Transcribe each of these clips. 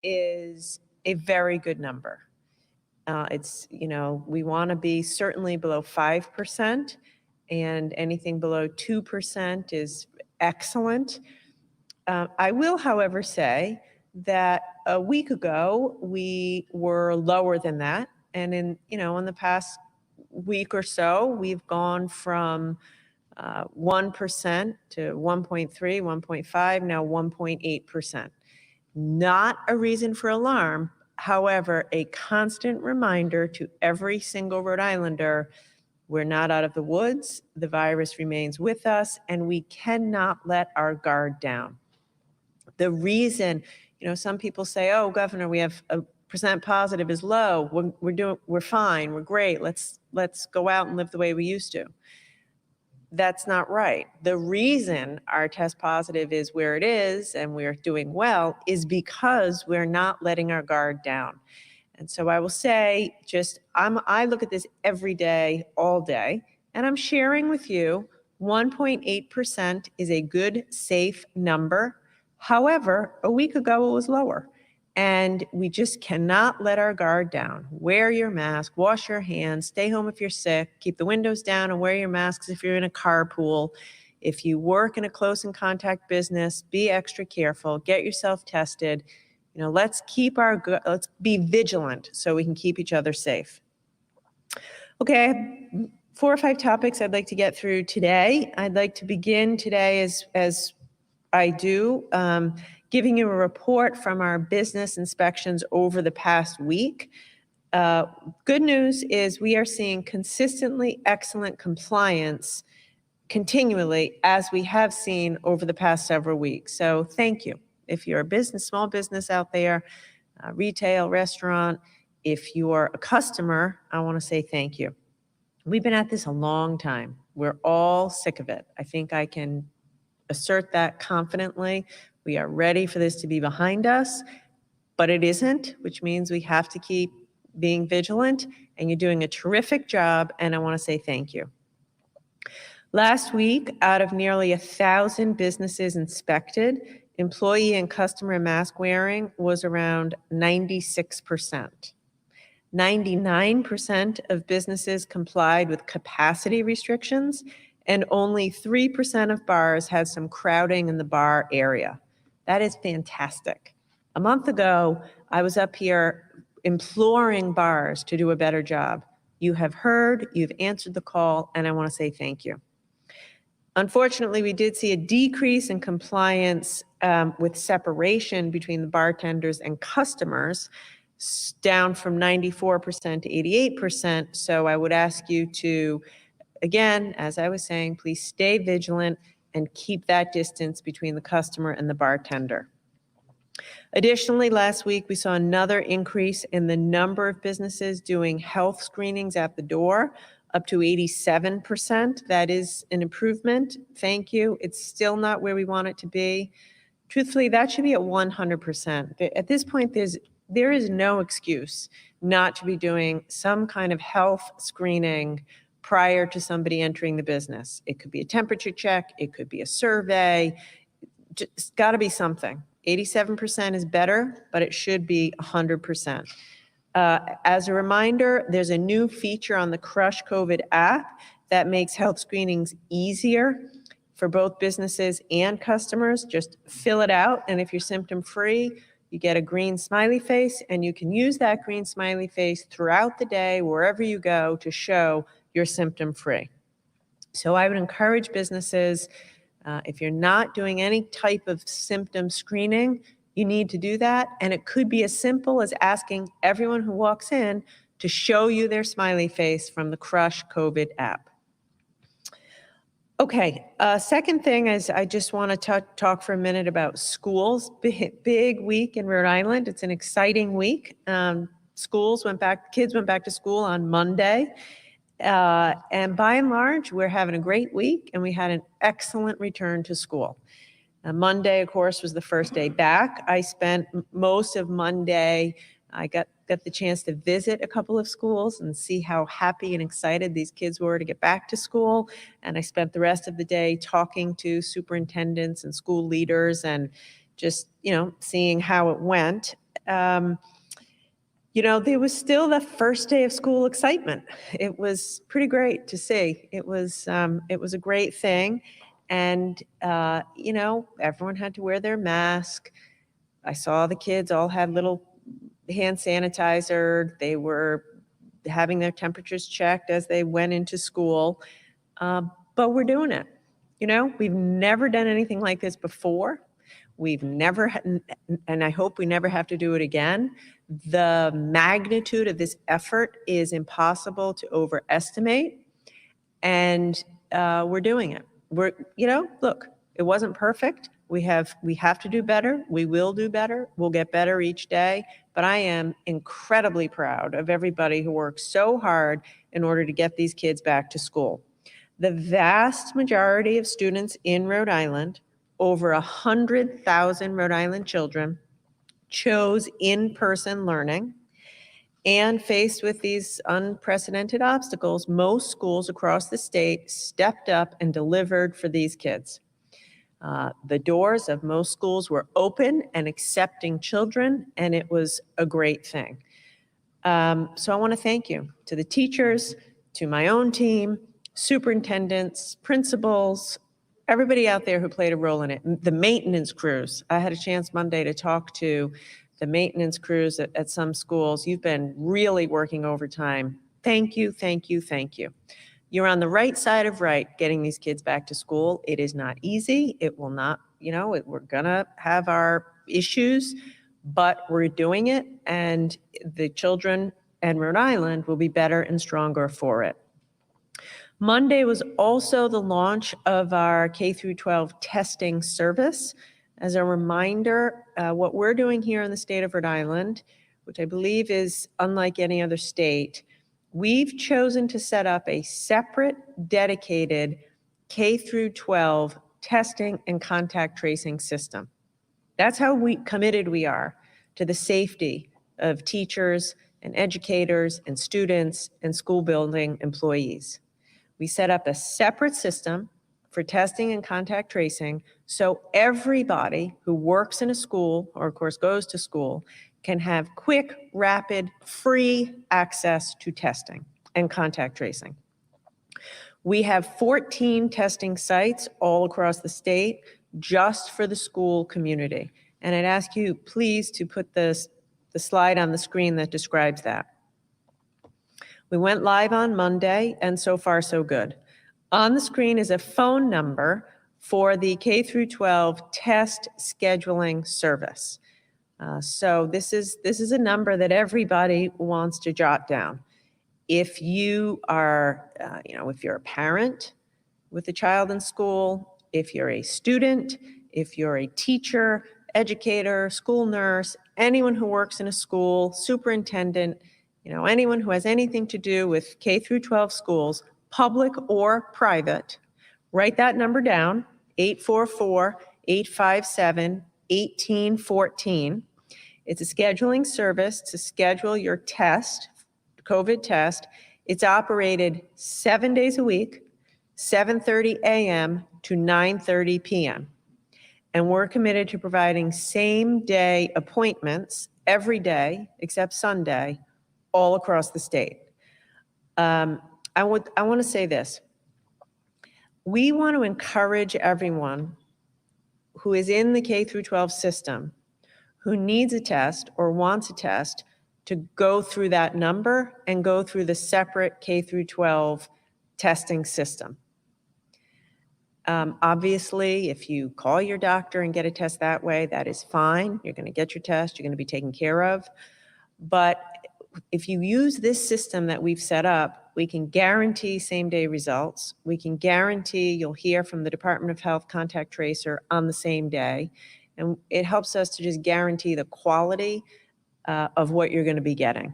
is a very good number. We want to be certainly below 5%, and anything below 2% is excellent. I will, however, say that a week ago we were lower than that, and in the past week or so we've gone from 1% to 1.3, 1.5, now 1.8%. Not a reason for alarm, however, a constant reminder to every single Rhode Islander: we're not out of the woods, the virus remains with us, and we cannot let our guard down. The reason, some people say, "Oh, Governor, we have a percent positive is low. We're fine. We're great. Let's go out and live the way we used to." That's not right. The reason our test positive is where it is and we're doing well is because we're not letting our guard down. And so I will say, I look at this every day, all day, and I'm sharing with you 1.8% is a good, safe number. However, a week ago it was lower. And we just cannot let our guard down. Wear your mask, wash your hands, stay home if you're sick, keep the windows down and wear your masks if you're in a carpool. If you work in a close and contact business, be extra careful, get yourself tested. Let's be vigilant so we can keep each other safe. Okay, I have 4 or 5 topics I'd like to get through today. I'd like to begin today as I do, giving you a report from our business inspections over the past week. Good news is we are seeing consistently excellent compliance continually, as we have seen over the past several weeks. So thank you. If you're a small business out there, retail, restaurant, if you are a customer, I want to say thank you. We've been at this a long time. We're all sick of it. I think I can assert that confidently. We are ready for this to be behind us, but it isn't, which means we have to keep being vigilant, and you're doing a terrific job, and I want to say thank you. Last week, out of nearly 1,000 businesses inspected, employee and customer mask wearing was around 96%. 99% of businesses complied with capacity restrictions, and only 3% of bars had some crowding in the bar area. That is fantastic. A month ago, I was up here imploring bars to do a better job. You have heard, you've answered the call, and I want to say thank you. Unfortunately, we did see a decrease in compliance with separation between the bartenders and customers, down from 94% to 88%. So I would ask you to, again, as I was saying, please stay vigilant and keep that distance between the customer and the bartender. Additionally, last week we saw another increase in the number of businesses doing health screenings at the door, up to 87%. That is an improvement. Thank you. It's still not where we want it to be. Truthfully, that should be at 100%. At this point, there is no excuse not to be doing some kind of health screening prior to somebody entering the business. It could be a temperature check. It could be a survey. It's got to be something. 87% is better, but it should be 100%. As a reminder, there's a new feature on the Crush COVID app that makes health screenings easier for both businesses and customers. Just fill it out, and if you're symptom-free, you get a green smiley face, and you can use that green smiley face throughout the day, wherever you go, to show you're symptom-free. So I would encourage businesses, if you're not doing any type of symptom screening, you need to do that. And it could be as simple as asking everyone who walks in to show you their smiley face from the Crush COVID app. Okay, second thing is I just want to talk for a minute about schools. Big week in Rhode Island. It's an exciting week. Kids went back to school on Monday. And by and large, we're having a great week, and we had an excellent return to school. Monday, of course, was the first day back. I spent most of Monday, I got the chance to visit a couple of schools and see how happy and excited these kids were to get back to school. And I spent the rest of the day talking to superintendents and school leaders and just, seeing how it went. there was still the first day of school excitement. It was pretty great to see. It was a great thing. And, everyone had to wear their mask. I saw the kids all had little hand sanitizer. They were having their temperatures checked as they went into school. But we're doing it. We've never done anything like this before. We've never, and I hope we never have to do it again. The magnitude of this effort is impossible to overestimate, and we're doing it. Look, it wasn't perfect. We have to do better. We will do better. We'll get better each day. But I am incredibly proud of everybody who worked so hard in order to get these kids back to school. The vast majority of students in Rhode Island, over 100,000 Rhode Island children, chose in-person learning. And faced with these unprecedented obstacles, most schools across the state stepped up and delivered for these kids. The doors of most schools were open and accepting children, and it was a great thing. So I want to thank you to the teachers, to my own team, superintendents, principals, everybody out there who played a role in it. The maintenance crews. I had a chance Monday to talk to the maintenance crews at some schools. You've been really working overtime. Thank you, thank you, thank you. You're on the right side of right getting these kids back to school. It is not easy. It will not, we're going to have our issues, but we're doing it, and the children and Rhode Island will be better and stronger for it. Monday was also the launch of our K-12 testing service. As a reminder, what we're doing here in the state of Rhode Island, which I believe is unlike any other state, we've chosen to set up a separate, dedicated K-12 testing and contact tracing system. That's how committed we are to the safety of teachers and educators and students and school building employees. We set up a separate system for testing and contact tracing so everybody who works in a school, or of course goes to school, can have quick, rapid, free access to testing and contact tracing. We have 14 testing sites all across the state just for the school community. And I'd ask you please to put the slide on the screen that describes that. We went live on Monday, and so far so good. On the screen is a phone number for the K-12 test scheduling service. So this is a number that everybody wants to jot down. If you are, if you're a parent with a child in school, if you're a student, if you're a teacher, educator, school nurse, anyone who works in a school, superintendent, anyone who has anything to do with K-12 schools, public or private, write that number down, 844-857-1814. It's a scheduling service to schedule your test, COVID test. It's operated 7 days a week, 7:30 a.m. to 9:30 p.m. And we're committed to providing same-day appointments every day, except Sunday, all across the state. I want to say this. We want to encourage everyone who is in the K-12 system who needs a test or wants a test to go through that number and go through the separate K-12 testing system. Obviously, if you call your doctor and get a test that way, that is fine. You're going to get your test. You're going to be taken care of. But if you use this system that we've set up, we can guarantee same-day results. We can guarantee you'll hear from the Department of Health contact tracer on the same day. And it helps us to just guarantee the quality of what you're going to be getting.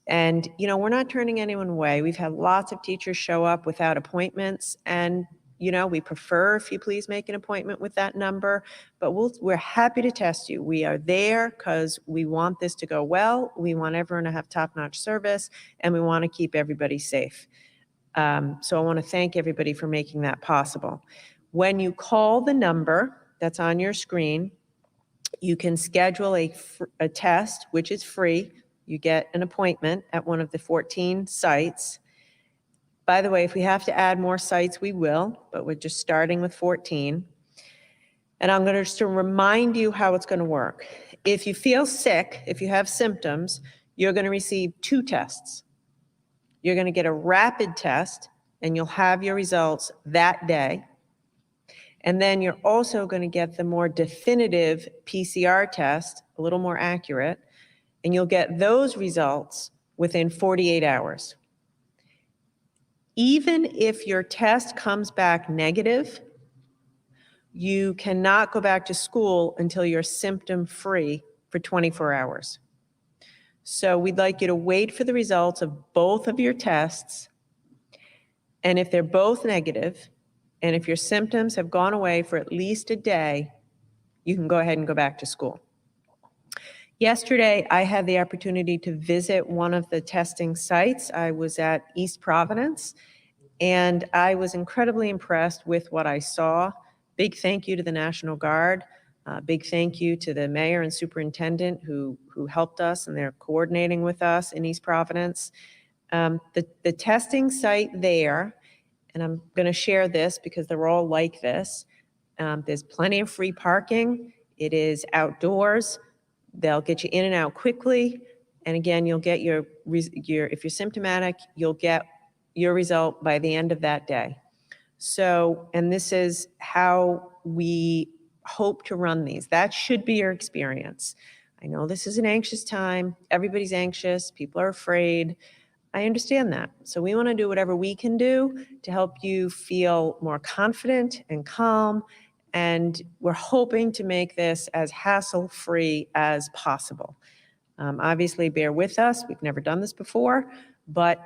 And, we're not turning anyone away. We've had lots of teachers show up without appointments, and we prefer if you please make an appointment with that number, but we're happy to test you. We are there because we want this to go well. We want everyone to have top-notch service, and we want to keep everybody safe. So I want to thank everybody for making that possible. When you call the number that's on your screen, You can schedule a test, which is free. You get an appointment at one of the 14 sites. By the way, if we have to add more sites, we will, but we're just starting with 14. And I'm going to just remind you how it's going to work. If you feel sick, if you have symptoms, you're going to receive 2 tests. You're going to get a rapid test, and you'll have your results that day. And then you're also going to get the more definitive PCR test, a little more accurate, and you'll get those results within 48 hours. Even if your test comes back negative, you cannot go back to school until you're symptom-free for 24 hours. So we'd like you to wait for the results of both of your tests, and if they're both negative, and if your symptoms have gone away for at least a day, you can go ahead and go back to school. Yesterday, I had the opportunity to visit one of the testing sites. I was at East Providence, and I was incredibly impressed with what I saw. Big thank you to the National Guard. Big thank you to the mayor and superintendent who helped us, and they're coordinating with us in East Providence. The testing site there, and I'm going to share this because they're all like this. There's plenty of free parking. It is outdoors. They'll get you in and out quickly. And again, you'll get your if you're symptomatic, you'll get your result by the end of that day. So, and this is how we hope to run these. That should be your experience. I know this is an anxious time. Everybody's anxious. People are afraid. I understand that. So we want to do whatever we can do to help you feel more confident and calm. And we're hoping to make this as hassle-free as possible. Obviously, bear with us. We've never done this before. But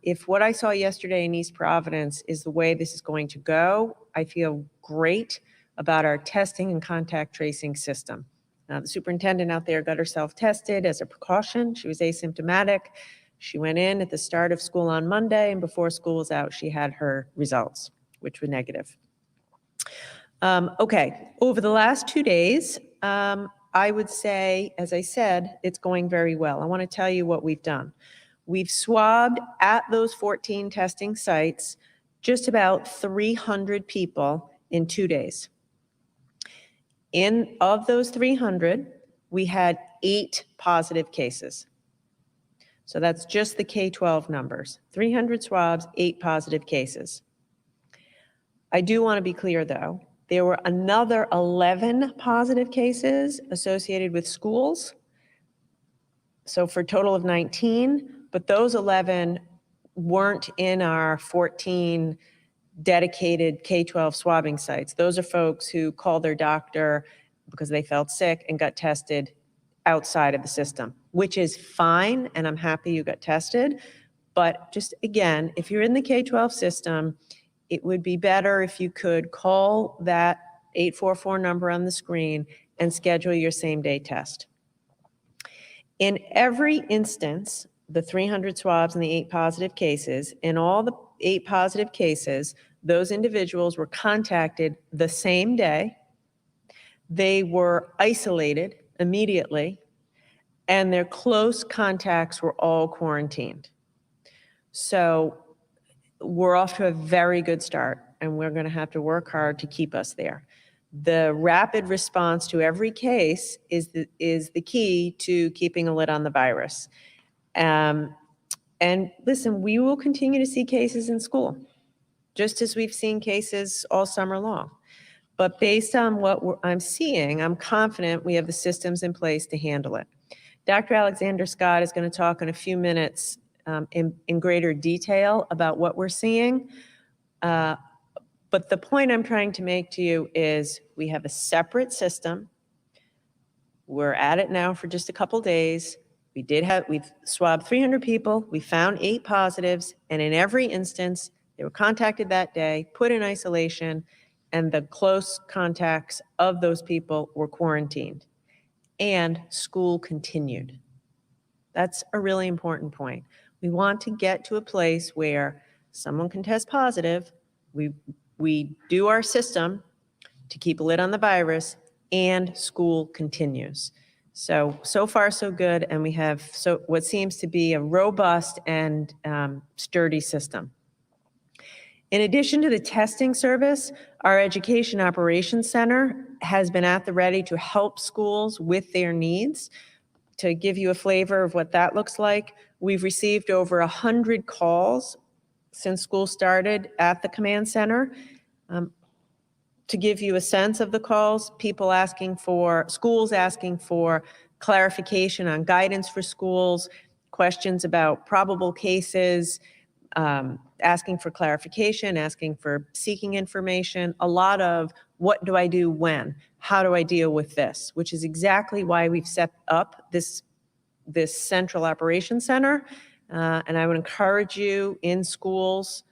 if what I saw yesterday in East Providence is the way this is going to go, I feel great about our testing and contact tracing system. The superintendent out there got herself tested as a precaution. She was asymptomatic. She went in at the start of school on Monday, and before school was out, she had her results, which were negative. Okay, over the last 2 days, I would say, as I said, it's going very well. I want to tell you what we've done. We've swabbed at those 14 testing sites just about 300 people in 2 days. Of those 300, we had 8 positive cases. So that's just the K-12 numbers. 300 swabs, 8 positive cases. I do want to be clear, though. There were another 11 positive cases associated with schools. So for a total of 19, but those 11 weren't in our 14 dedicated K-12 swabbing sites. Those are folks who called their doctor because they felt sick and got tested outside of the system, which is fine, and I'm happy you got tested. But just again, if you're in the K-12 system, it would be better if you could call that 844 number on the screen and schedule your same-day test. In every instance, the 300 swabs and the 8 positive cases, in all the 8 positive cases, those individuals were contacted the same day. They were isolated immediately, and their close contacts were all quarantined. So we're off to a very good start, and we're going to have to work hard to keep us there. The rapid response to every case is the key to keeping a lid on the virus. And listen, we will continue to see cases in school, just as we've seen cases all summer long. But based on what I'm seeing, I'm confident we have the systems in place to handle it. Dr. Alexander Scott is going to talk in a few minutes in greater detail about what we're seeing. But the point I'm trying to make to you is we have a separate system. We're at it now for just a couple days. We've swabbed 300 people. We found 8 positives. And in every instance, they were contacted that day, put in isolation, and the close contacts of those people were quarantined. And school continued. That's a really important point. We want to get to a place where someone can test positive. We do our system to keep a lid on the virus, and school continues. So far so good, and we have what seems to be a robust and sturdy system. In addition to the testing service, our Education Operations Center has been at the ready to help schools with their needs. To give you a flavor of what that looks like, we've received over 100 calls since school started at the command center. To give you a sense of the calls, schools asking for clarification on guidance for schools, questions about probable cases, asking for clarification, asking for seeking information, a lot of what do I do when? How do I deal with this? Which is exactly why we've set up this central operations center. And I would encourage you in schools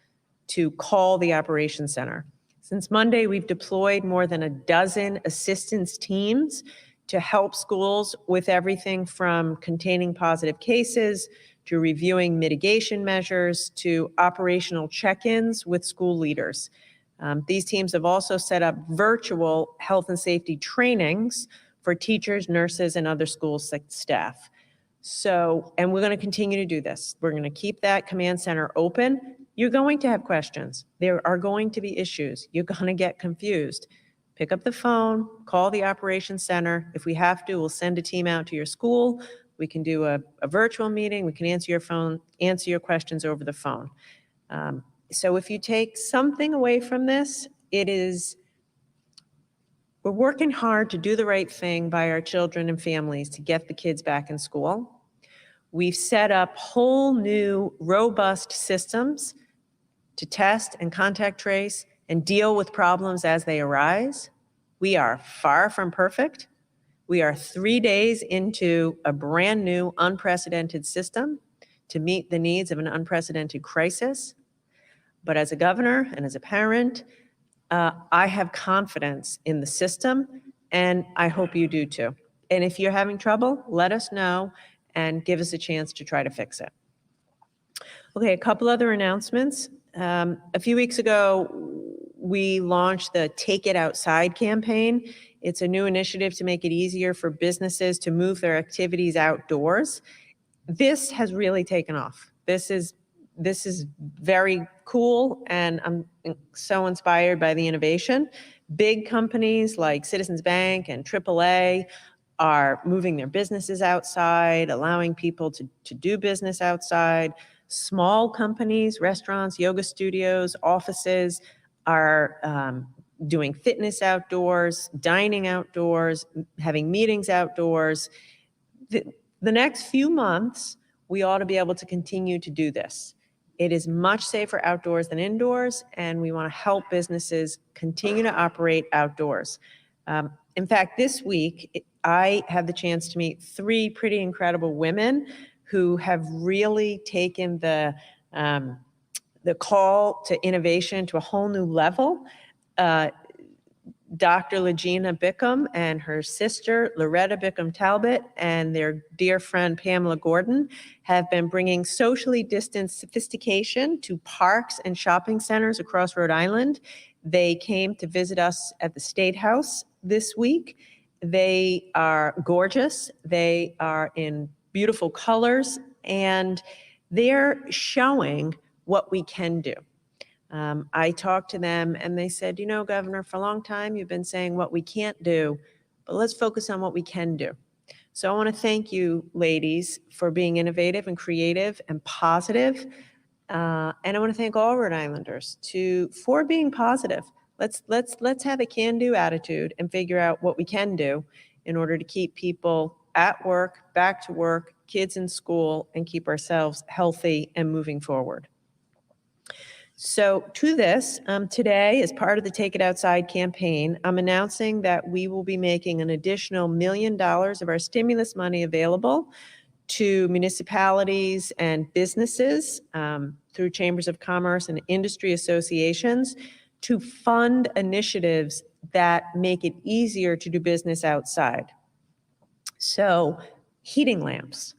to call the operations center. Since Monday, we've deployed more than a dozen assistance teams to help schools with everything from containing positive cases to reviewing mitigation measures to operational check-ins with school leaders. These teams have also set up virtual health and safety trainings for teachers, nurses, and other school staff. And we're going to continue to do this. We're going to keep that command center open. You're going to have questions. There are going to be issues. You're going to get confused. Pick up the phone, call the operations center. If we have to, we'll send a team out to your school. We can do a virtual meeting. We can answer your questions over the phone. So if you take something away from this, we're working hard to do the right thing by our children and families to get the kids back in school. We've set up whole new robust systems to test and contact trace and deal with problems as they arise. We are far from perfect. We are 3 days into a brand new unprecedented system to meet the needs of an unprecedented crisis. But as a governor and as a parent, I have confidence in the system, and I hope you do too. And if you're having trouble, let us know and give us a chance to try to fix it. Okay, a couple other announcements. A few weeks ago, we launched the Take It Outside campaign. It's a new initiative to make it easier for businesses to move their activities outdoors. This has really taken off. This is very cool, and I'm so inspired by the innovation. Big companies like Citizens Bank and AAA are moving their businesses outside, allowing people to do business outside. Small companies, restaurants, yoga studios, offices are doing fitness outdoors, dining outdoors, having meetings outdoors. The next few months, we ought to be able to continue to do this. It is much safer outdoors than indoors, and we want to help businesses continue to operate outdoors. In fact, this week, I had the chance to meet 3 pretty incredible women who have really taken the call to innovation to a whole new level. Dr. Legina Bickham and her sister, Loretta Bickham Talbot, and their dear friend, Pamela Gordon, have been bringing socially distanced sophistication to parks and shopping centers across Rhode Island. They came to visit us at the State House this week. They are gorgeous. They are in beautiful colors, and they're showing what we can do. I talked to them and they said, you know, Governor, for a long time you've been saying what we can't do, but let's focus on what we can do. So I want to thank you, ladies, for being innovative and creative and positive. And I want to thank all Rhode Islanders for being positive. Let's have a can-do attitude and figure out what we can do in order to keep people at work, back to work, kids in school, and keep ourselves healthy and moving forward. So to this, today, as part of the Take It Outside campaign, I'm announcing that we will be making an additional $1 million of our stimulus money available to municipalities and businesses through chambers of commerce and industry associations to fund initiatives that make it easier to do business outside. So heating lamps,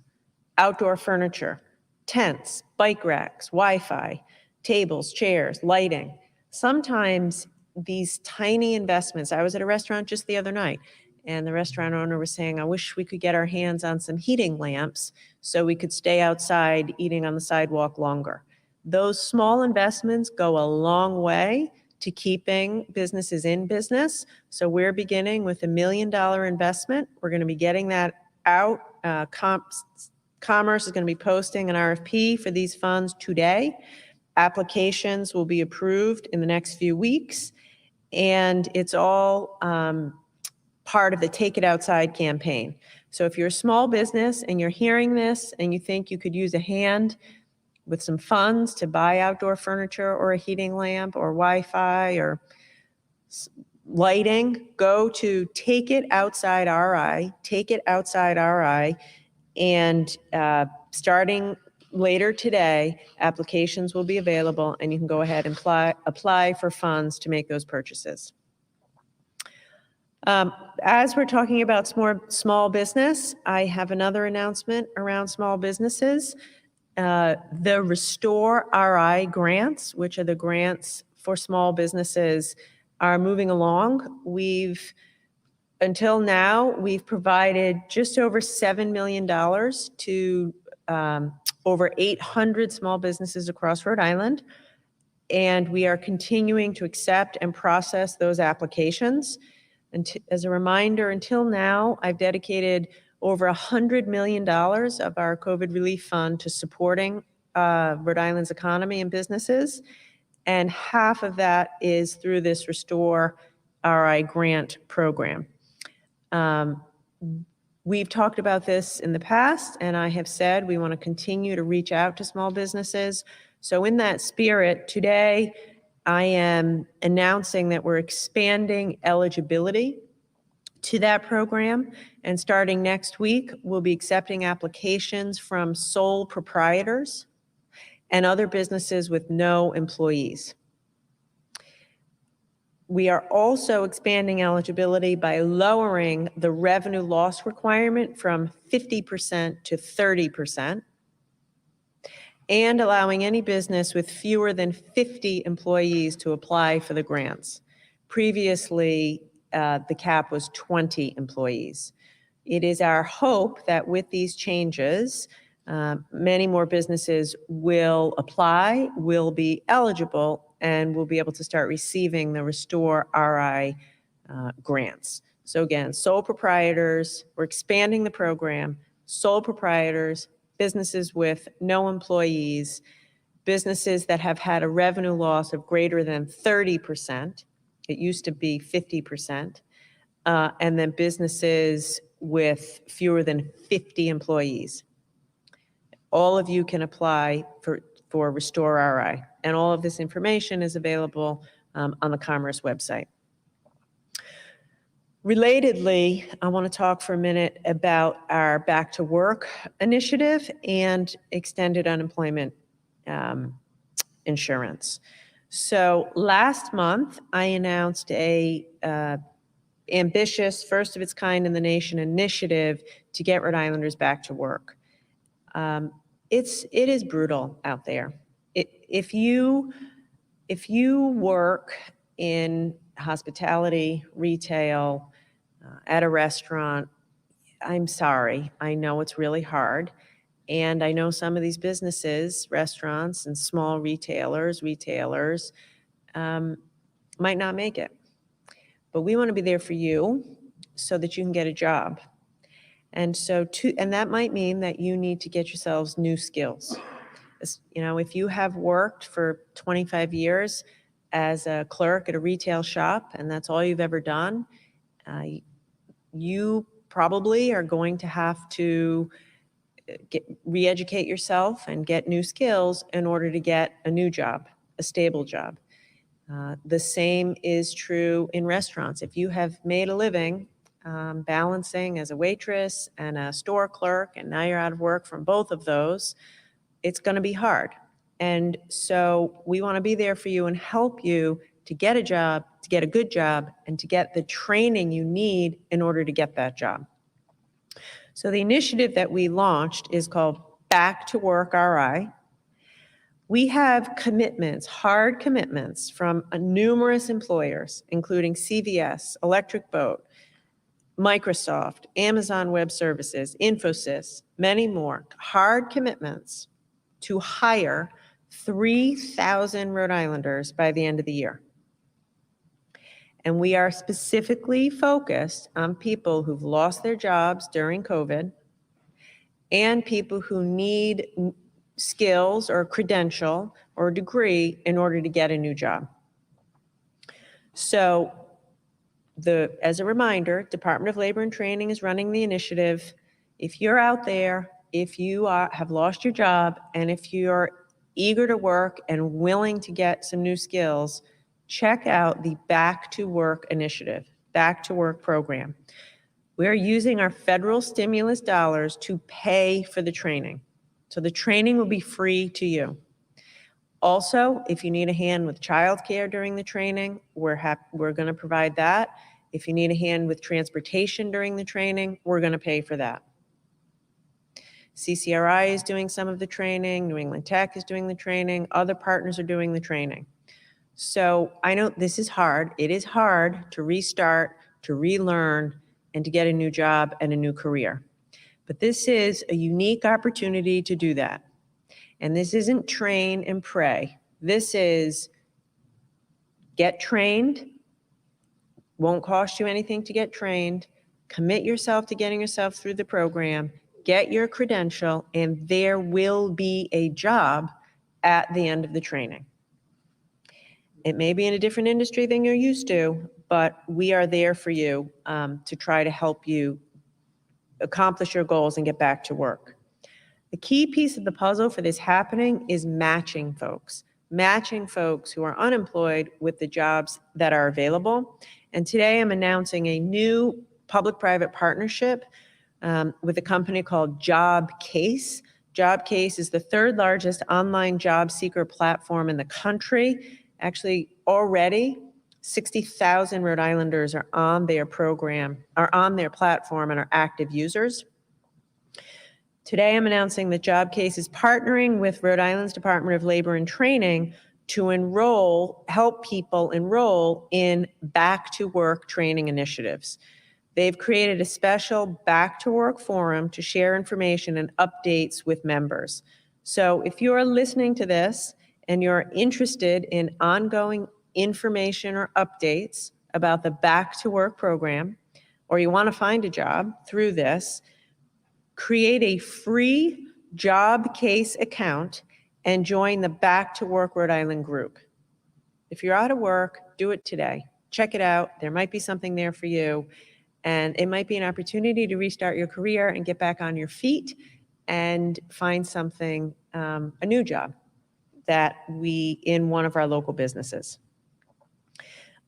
outdoor furniture, tents, bike racks, Wi-Fi, tables, chairs, lighting. Sometimes these tiny investments, I was at a restaurant just the other night, and the restaurant owner was saying, I wish we could get our hands on some heating lamps so we could stay outside eating on the sidewalk longer. Those small investments go a long way to keeping businesses in business. So we're beginning with $1 million investment. We're going to be getting that out. Commerce is going to be posting an RFP for these funds today. Applications will be approved in the next few weeks, and it's all part of the Take It Outside campaign. So if you're a small business and you're hearing this and you think you could use a hand with some funds to buy outdoor furniture or a heating lamp or Wi-Fi or lighting, go to Take It Outside RI, Take It Outside RI, and starting later today, applications will be available and you can go ahead and apply for funds to make those purchases. As we're talking about small business, I have another announcement around small businesses. The Restore RI grants, which are the grants for small businesses, are moving along. Until now, we've provided just over $7 million to over 800 small businesses across Rhode Island, and we are continuing to accept and process those applications. And as a reminder, until now, I've dedicated over $100 million of our COVID relief fund to supporting Rhode Island's economy and businesses, and half of that is through this Restore RI grant program. We've talked about this in the past, and I have said we want to continue to reach out to small businesses. So in that spirit, today I am announcing that we're expanding eligibility to that program, and starting next week, we'll be accepting applications from sole proprietors and other businesses with no employees. We are also expanding eligibility by lowering the revenue loss requirement from 50% to 30%, and allowing any business with fewer than 50 employees to apply for the grants. Previously, the cap was 20 employees. It is our hope that with these changes, many more businesses will apply, will be eligible, and will be able to start receiving the Restore RI grants. So again, sole proprietors, we're expanding the program, sole proprietors, businesses with no employees, businesses that have had a revenue loss of greater than 30%, it used to be 50%, and then businesses with fewer than 50 employees. All of you can apply for Restore RI, and all of this information is available on the Commerce website. Relatedly, I want to talk for a minute about our Back to Work initiative and extended unemployment insurance. So last month, I announced a ambitious, first of its kind in the nation initiative to get Rhode Islanders back to work. It is brutal out there. If you work in hospitality, retail, at a restaurant, I'm sorry, I know it's really hard. And I know some of these businesses, restaurants and small retailers might not make it. But we want to be there for you so that you can get a job. And that might mean that you need to get yourselves new skills. You know, if you have worked for 25 years as a clerk at a retail shop and that's all you've ever done, you probably are going to have to re-educate yourself and get new skills in order to get a new job, a stable job. The same is true in restaurants. If you have made a living balancing as a waitress and a store clerk, and now you're out of work from both of those, it's going to be hard. And so we want to be there for you and help you to get a job, to get a good job, and to get the training you need in order to get that job. So the initiative that we launched is called Back to Work RI. We have commitments, hard commitments from numerous employers, including CVS, Electric Boat, Microsoft, Amazon Web Services, Infosys, many more, hard commitments to hire 3,000 Rhode Islanders by the end of the year. And we are specifically focused on people who've lost their jobs during COVID and people who need skills or credential or degree in order to get a new job. So as a reminder, Department of Labor and Training is running the initiative. If you're out there, if you have lost your job, and if you're eager to work and willing to get some new skills, check out the Back to Work initiative, Back to Work program. We're using our federal stimulus dollars to pay for the training. So the training will be free to you. Also, if you need a hand with childcare during the training, we're going to provide that. If you need a hand with transportation during the training, we're going to pay for that. CCRI is doing some of the training. New England Tech is doing the training. Other partners are doing the training. So I know this is hard. It is hard to restart, to relearn, and to get a new job and a new career. But this is a unique opportunity to do that. And this isn't train and pray. This is get trained, won't cost you anything to get trained, commit yourself to getting yourself through the program, get your credential, and there will be a job at the end of the training. It may be in a different industry than you're used to, but we are there for you to try to help you accomplish your goals and get back to work. The key piece of the puzzle for this happening is matching folks who are unemployed with the jobs that are available. And today I'm announcing a new public-private partnership with a company called JobCase. JobCase is the third largest online job seeker platform in the country. Actually, already 60,000 Rhode Islanders are on their program, are on their platform and are active users. Today, I'm announcing that JobCase is partnering with Rhode Island's Department of Labor and Training to help people enroll in back to work training initiatives. They've created a special back to work forum to share information and updates with members. So if you're listening to this and you're interested in ongoing information or updates about the back to work program, or you want to find a job through this, create a free JobCase account and join the Back to Work Rhode Island group. If you're out of work, do it today. Check it out. There might be something there for you. And it might be an opportunity to restart your career and get back on your feet and find something, a new job in one of our local businesses.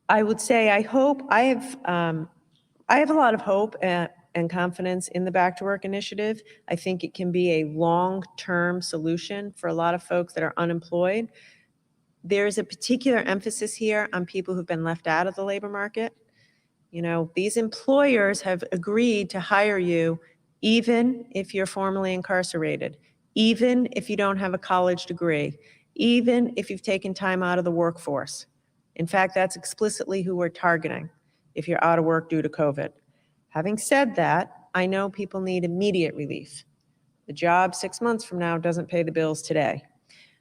I would say I have a lot of hope and confidence in the Back to Work initiative. I think it can be a long-term solution for a lot of folks that are unemployed. There's a particular emphasis here on people who've been left out of the labor market. You know, these employers have agreed to hire you even if you're formerly incarcerated, even if you don't have a college degree, even if you've taken time out of the workforce. In fact, that's explicitly who we're targeting if you're out of work due to COVID. Having said that, I know people need immediate relief. The job 6 months from now doesn't pay the bills today.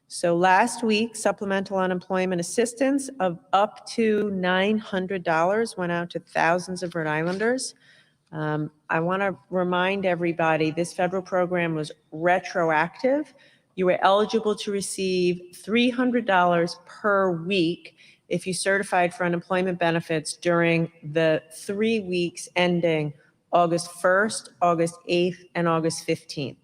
So last week, supplemental unemployment assistance of up to $900 went out to thousands of Rhode Islanders. I want to remind everybody this federal program was retroactive. You were eligible to receive $300 per week if you certified for unemployment benefits during the 3 weeks ending August 1st, August 8th, and August 15th.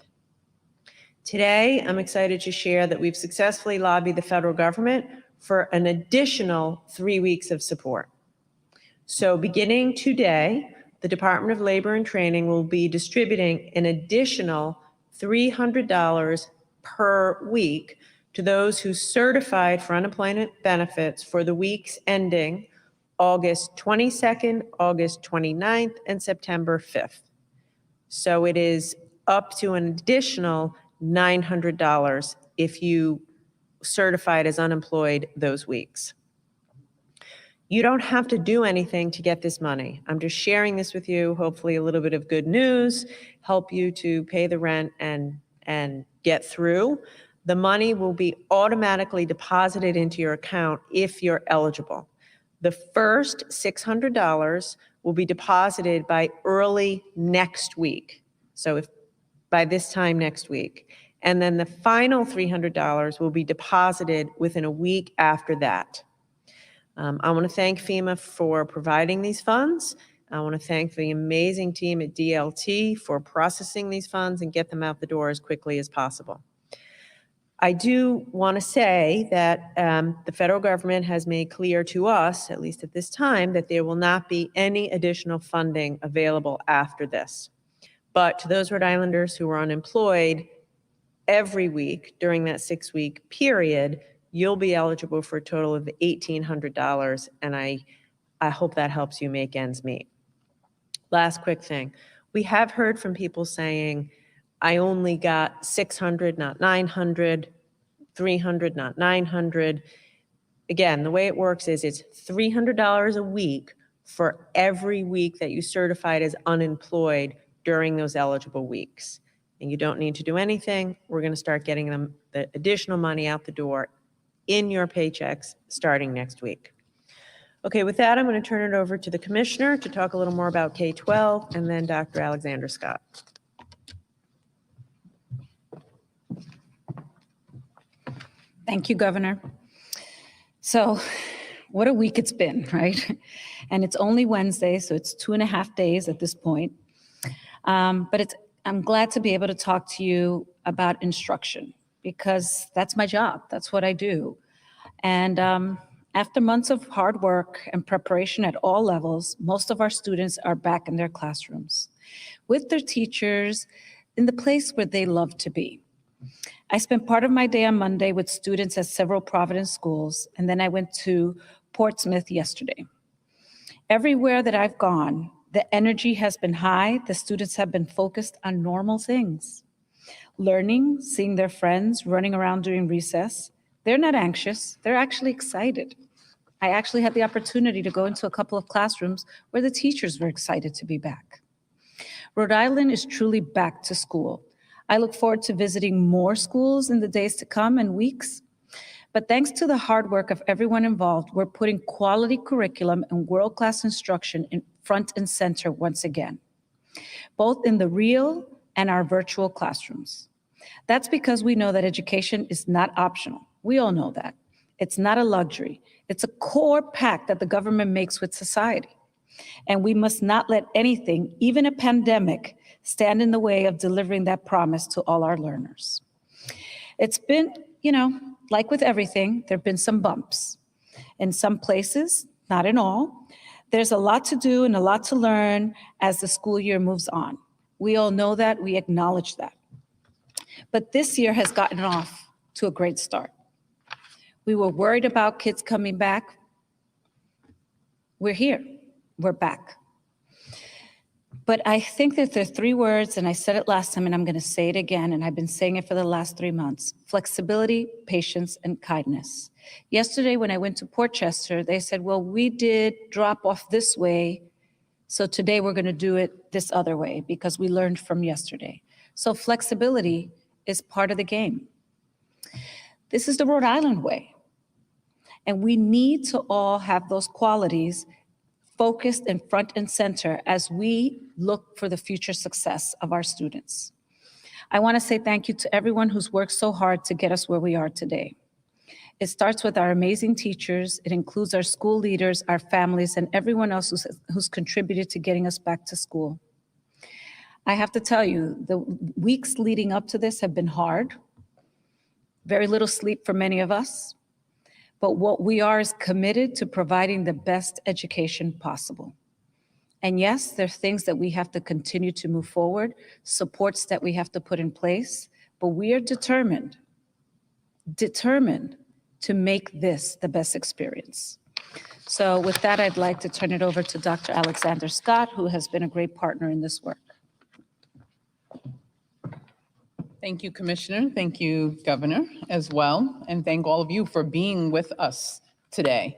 Today, I'm excited to share that we've successfully lobbied the federal government for an additional 3 weeks of support. So beginning today, the Department of Labor and Training will be distributing an additional $300 per week to those who certified for unemployment benefits for the weeks ending August 22nd, August 29th, and September 5th. So it is up to an additional $900 if you certified as unemployed those weeks. You don't have to do anything to get this money. I'm just sharing this with you, hopefully a little bit of good news, help you to pay the rent and get through. The money will be automatically deposited into your account if you're eligible. The first $600 will be deposited by early next week. So if by this time next week. And then the final $300 will be deposited within a week after that. I want to thank FEMA for providing these funds. I want to thank the amazing team at DLT for processing these funds and get them out the door as quickly as possible. I do want to say that the federal government has made clear to us, at least at this time, that there will not be any additional funding available after this. But to those Rhode Islanders who are unemployed, every week during that 6-week period, you'll be eligible for a total of $1,800, and I hope that helps you make ends meet. Last quick thing. We have heard from people saying, I only got 600, not 900, 300, not 900. Again, the way it works is it's $300 a week for every week that you certified as unemployed during those eligible weeks. And you don't need to do anything. We're going to start getting them the additional money out the door in your paychecks starting next week. Okay, with that, I'm going to turn it over to the commissioner to talk a little more about K-12 and then Dr. Alexander Scott. Thank you, Governor. So what a week it's been, right? And it's only Wednesday, so it's 2.5 days at this point. But I'm glad to be able to talk to you about instruction because that's my job. That's what I do. And after months of hard work and preparation at all levels, most of our students are back in their classrooms with their teachers in the place where they love to be. I spent part of my day on Monday with students at several Providence schools, and then I went to Portsmouth yesterday. Everywhere that I've gone, the energy has been high. The students have been focused on normal things. Learning, seeing their friends, running around during recess. They're not anxious. They're actually excited. I actually had the opportunity to go into a couple of classrooms where the teachers were excited to be back. Rhode Island is truly back to school. I look forward to visiting more schools in the days to come and weeks. But thanks to the hard work of everyone involved, we're putting quality curriculum and world-class instruction in front and center once again, both in the real and our virtual classrooms. That's because we know that education is not optional. We all know that. It's not a luxury. It's a core pact that the government makes with society. And we must not let anything, even a pandemic, stand in the way of delivering that promise to all our learners. It's been, like with everything, there have been some bumps. In some places, not in all. There's a lot to do and a lot to learn as the school year moves on. We all know that, we acknowledge that. But this year has gotten off to a great start. We were worried about kids coming back. We're here, we're back. But I think that there are 3 words, and I said it last time, and I'm going to say it again, and I've been saying it for the last 3 months: flexibility, patience, and kindness. Yesterday, when I went to Portchester, they said, well, we did drop off this way, so today we're going to do it this other way because we learned from yesterday. So flexibility is part of the game. This is the Rhode Island way, and we need to all have those qualities focused and front and center as we look for the future success of our students. I want to say thank you to everyone who's worked so hard to get us where we are today. It starts with our amazing teachers. It includes our school leaders, our families, and everyone else who's contributed to getting us back to school. I have to tell you, the weeks leading up to this have been hard. Very little sleep for many of us. But what we are is committed to providing the best education possible. And yes, there are things that we have to continue to move forward, supports that we have to put in place, but we are determined to make this the best experience. So with that, I'd like to turn it over to Dr. Alexander Scott, who has been a great partner in this work. Thank you, Commissioner. Thank you, Governor, as well. And thank all of you for being with us today.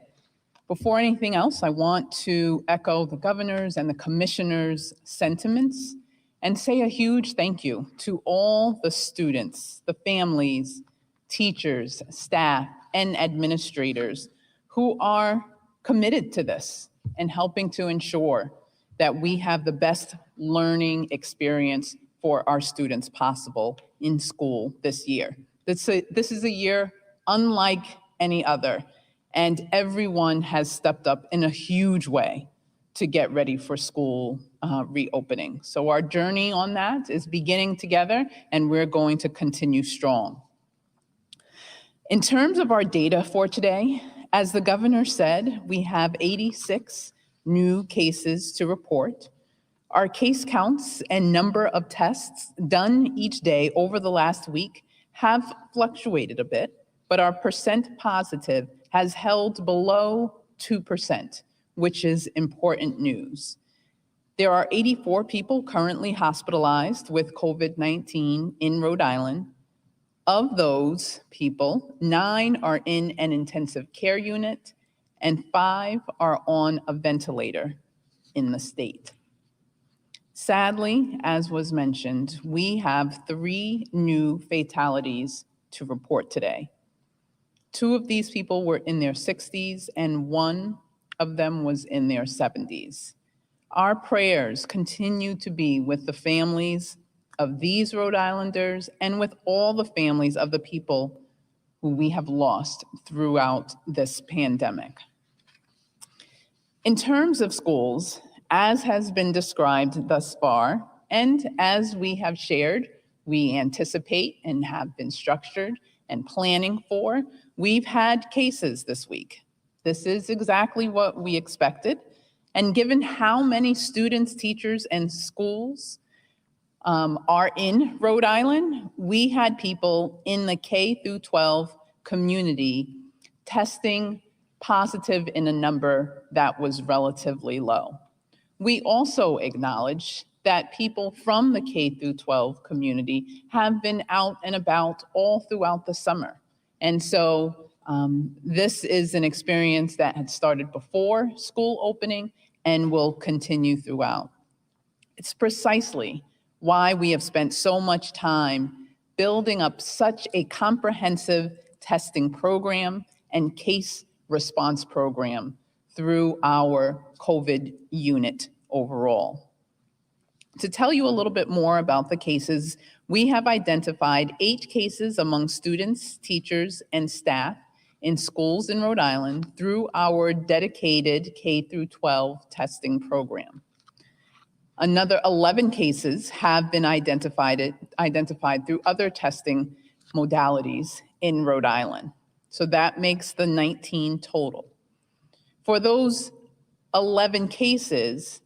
Before anything else, I want to echo the governor's and the commissioner's sentiments and say a huge thank you to all the students, the families, teachers, staff, and administrators who are committed to this and helping to ensure that we have the best learning experience for our students possible in school this year. This is a year unlike any other, and everyone has stepped up in a huge way to get ready for school reopening. So our journey on that is beginning together, and we're going to continue strong. In terms of our data for today, as the governor said, we have 86 new cases to report. Our case counts and number of tests done each day over the last week have fluctuated a bit, but our percent positive has held below 2%, which is important news. There are 84 people currently hospitalized with COVID-19 in Rhode Island. Of those people, 9 are in an intensive care unit and 5 are on a ventilator in the state. Sadly, as was mentioned, we have 3 new fatalities to report today. 2 of these people were in their 60s and 1 of them was in their 70s. Our prayers continue to be with the families of these Rhode Islanders and with all the families of the people who we have lost throughout this pandemic. In terms of schools, as has been described thus far, and as we have shared, we anticipate and have been structured and planning for, we've had cases this week. This is exactly what we expected. And given how many students, teachers, and schools are in Rhode Island, we had people in the K through 12 community testing positive in a number that was relatively low. We also acknowledge that people from the K through 12 community have been out and about all throughout the summer. And so this is an experience that had started before school opening and will continue throughout. It's precisely why we have spent so much time building up such a comprehensive testing program and case response program through our COVID unit overall. To tell you a little bit more about the cases, we have identified 8 cases among students, teachers, and staff in schools in Rhode Island through our dedicated K through 12 testing program. Another 11 cases have been identified through other testing modalities in Rhode Island. So that makes the 19 total. For those 11 cases,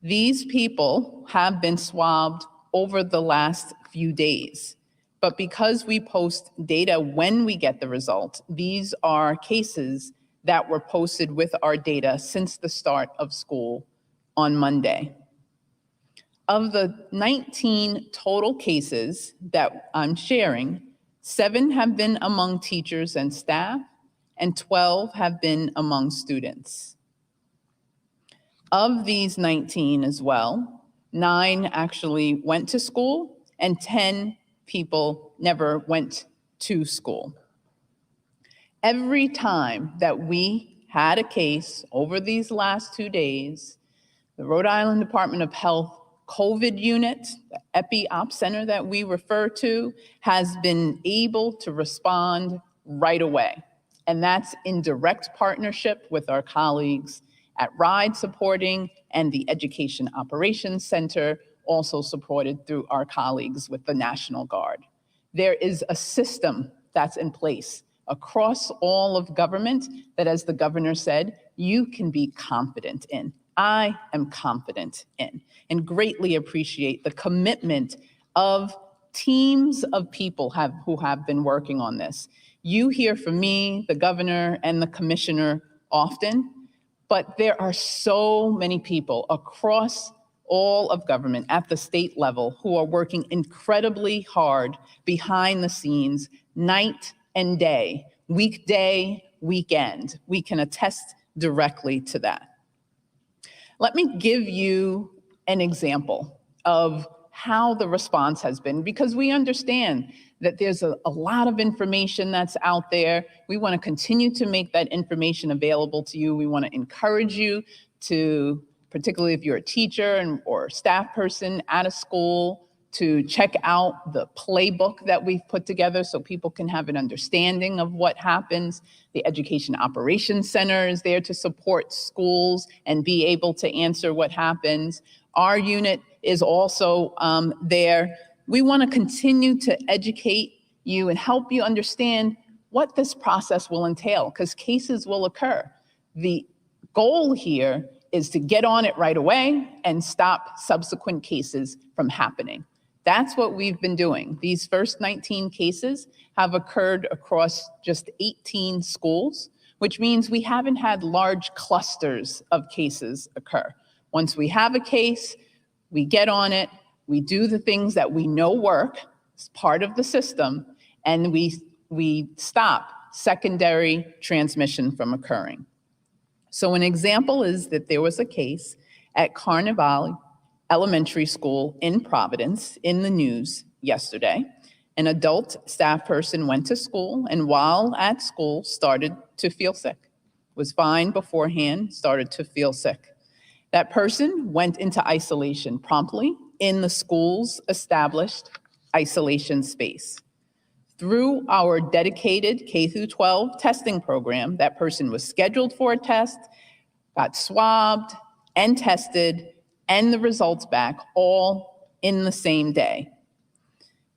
these people have been swabbed over the last few days. But because we post data when we get the result, these are cases that were posted with our data since the start of school on Monday. Of the 19 total cases that I'm sharing, 7 have been among teachers and staff, and 12 have been among students. Of these 19 as well, 9 actually went to school, and 10 people never went to school. Every time that we had a case over these last 2 days, the Rhode Island Department of Health COVID unit, the Epi-Op Center that we refer to, has been able to respond right away. And that's in direct partnership with our colleagues at RIDE supporting and the Education Operations Center, also supported through our colleagues with the National Guard. There is a system that's in place across all of government that, as the governor said, you can be confident in. I am confident in, and greatly appreciate the commitment of teams of people who have been working on this. You hear from me, the governor, and the commissioner often, but there are so many people across all of government at the state level who are working incredibly hard behind the scenes, night and day, weekday, weekend. We can attest directly to that. Let me give you an example of how the response has been, because we understand that there's a lot of information that's out there. We want to continue to make that information available to you. We want to encourage you to, particularly if you're a teacher or staff person at a school, to check out the playbook that we've put together so people can have an understanding of what happens. The Education Operations Center is there to support schools and be able to answer what happens. Our unit is also there. We want to continue to educate you and help you understand what this process will entail, because cases will occur. The goal here is to get on it right away and stop subsequent cases from happening. That's what we've been doing. These first 19 cases have occurred across just 18 schools, which means we haven't had large clusters of cases occur. Once we have a case, we get on it, we do the things that we know work as part of the system, and we stop secondary transmission from occurring. So an example is that there was a case at Carnival Elementary School in Providence in the news yesterday. An adult staff person went to school and while at school started to feel sick. Was fine beforehand, started to feel sick. That person went into isolation promptly in the school's established isolation space. Through our dedicated K-12 testing program, that person was scheduled for a test, got swabbed and tested, and the results back all in the same day.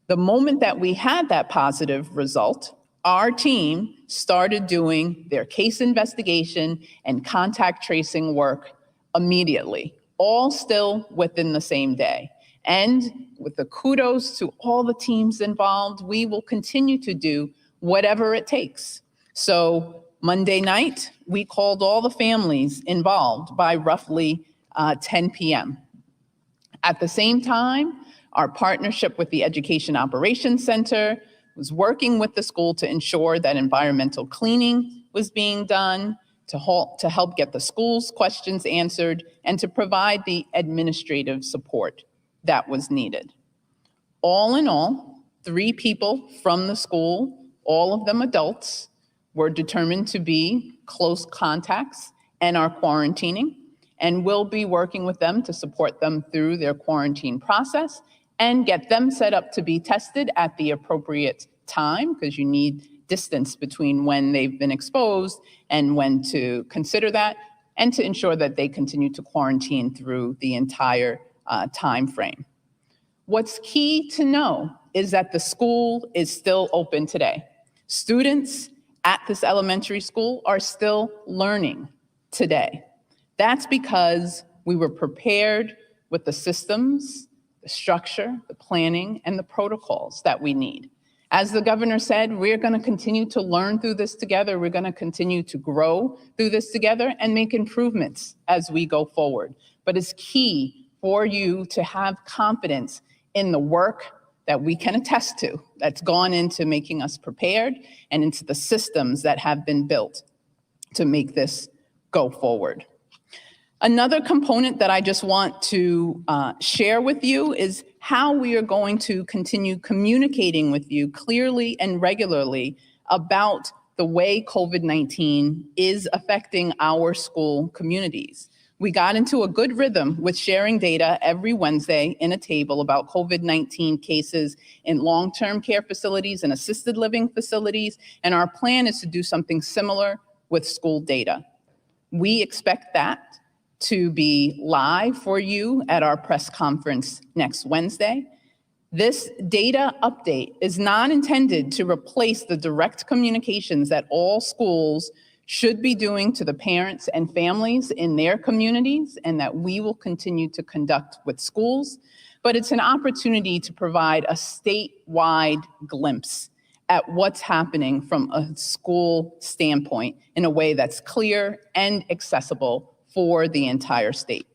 The moment that we had that positive result, our team started doing their case investigation and contact tracing work immediately, all still within the same day. And with the kudos to all the teams involved, we will continue to do whatever it takes. So Monday night, we called all the families involved by roughly 10 p.m. At the same time, our partnership with the Education Operations Center was working with the school to ensure that environmental cleaning was being done, to help get the school's questions answered, and to provide the administrative support that was needed. All in all, 3 people from the school, all of them adults, were determined to be close contacts and are quarantining, and we'll be working with them to support them through their quarantine process and get them set up to be tested at the appropriate time, because you need distance between when they've been exposed and when to consider that, and to ensure that they continue to quarantine through the entire time frame. What's key to know is that the school is still open today. Students at this elementary school are still learning today. That's because we were prepared with the systems, the structure, the planning, and the protocols that we need. As the governor said, we're going to continue to learn through this together. We're going to continue to grow through this together and make improvements as we go forward. But it's key for you to have confidence in the work that we can attest to that's gone into making us prepared and into the systems that have been built to make this go forward. Another component that I just want to share with you is how we are going to continue communicating with you clearly and regularly about the way COVID-19 is affecting our school communities. We got into a good rhythm with sharing data every Wednesday in a table about COVID-19 cases in long-term care facilities and assisted living facilities, and our plan is to do something similar with school data. We expect that to be live for you at our press conference next Wednesday. This data update is not intended to replace the direct communications that all schools should be doing to the parents and families in their communities and that we will continue to conduct with schools, but it's an opportunity to provide a statewide glimpse at what's happening from a school standpoint in a way that's clear and accessible for the entire state.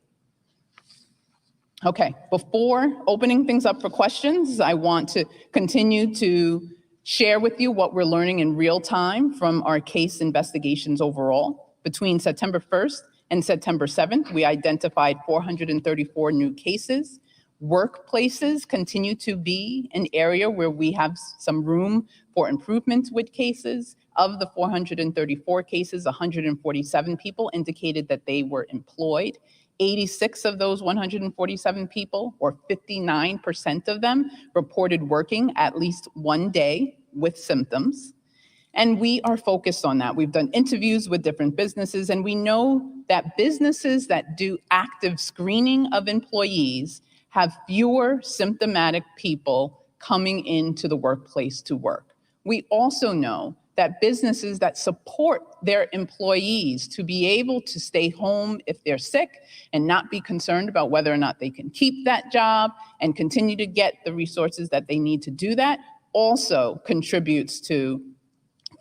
Okay, before opening things up for questions, I want to continue to share with you what we're learning in real time from our case investigations overall. Between September 1st and September 7th, we identified 434 new cases. Workplaces continue to be an area where we have some room for improvement with cases. Of the 434 cases, 147 people indicated that they were employed. 86 of those 147 people, or 59% of them, reported working at least one day with symptoms. And we are focused on that. We've done interviews with different businesses, and we know that businesses that do active screening of employees have fewer symptomatic people coming into the workplace to work. We also know that businesses that support their employees to be able to stay home if they're sick and not be concerned about whether or not they can keep that job and continue to get the resources that they need to do that also contributes to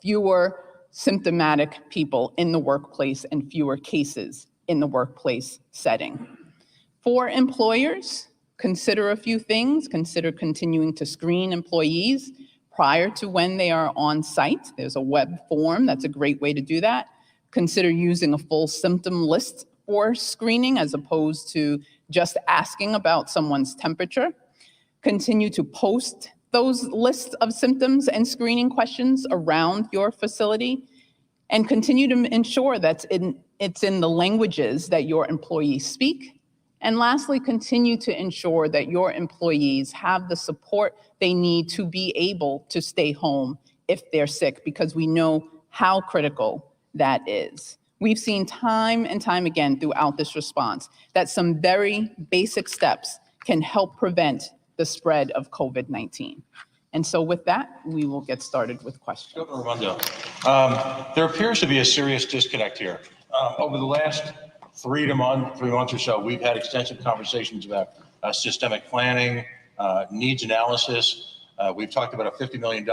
fewer symptomatic people in the workplace and fewer cases in the workplace setting. For employers, consider a few things. Consider continuing to screen employees prior to when they are on site. There's a web form that's a great way to do that. Consider using a full symptom list for screening as opposed to just asking about someone's temperature. Continue to post those lists of symptoms and screening questions around your facility, and continue to ensure that it's in the languages that your employees speak. And lastly, continue to ensure that your employees have the support they need to be able to stay home if they're sick, because we know how critical that is. We've seen time and time again throughout this response that some very basic steps can help prevent the spread of COVID-19. And so with that, we will get started with questions. Governor Raimondo, there appears to be a serious disconnect here. Over the last 3 months or so, we've had extensive conversations about systemic planning, needs analysis. We've talked about a $50 million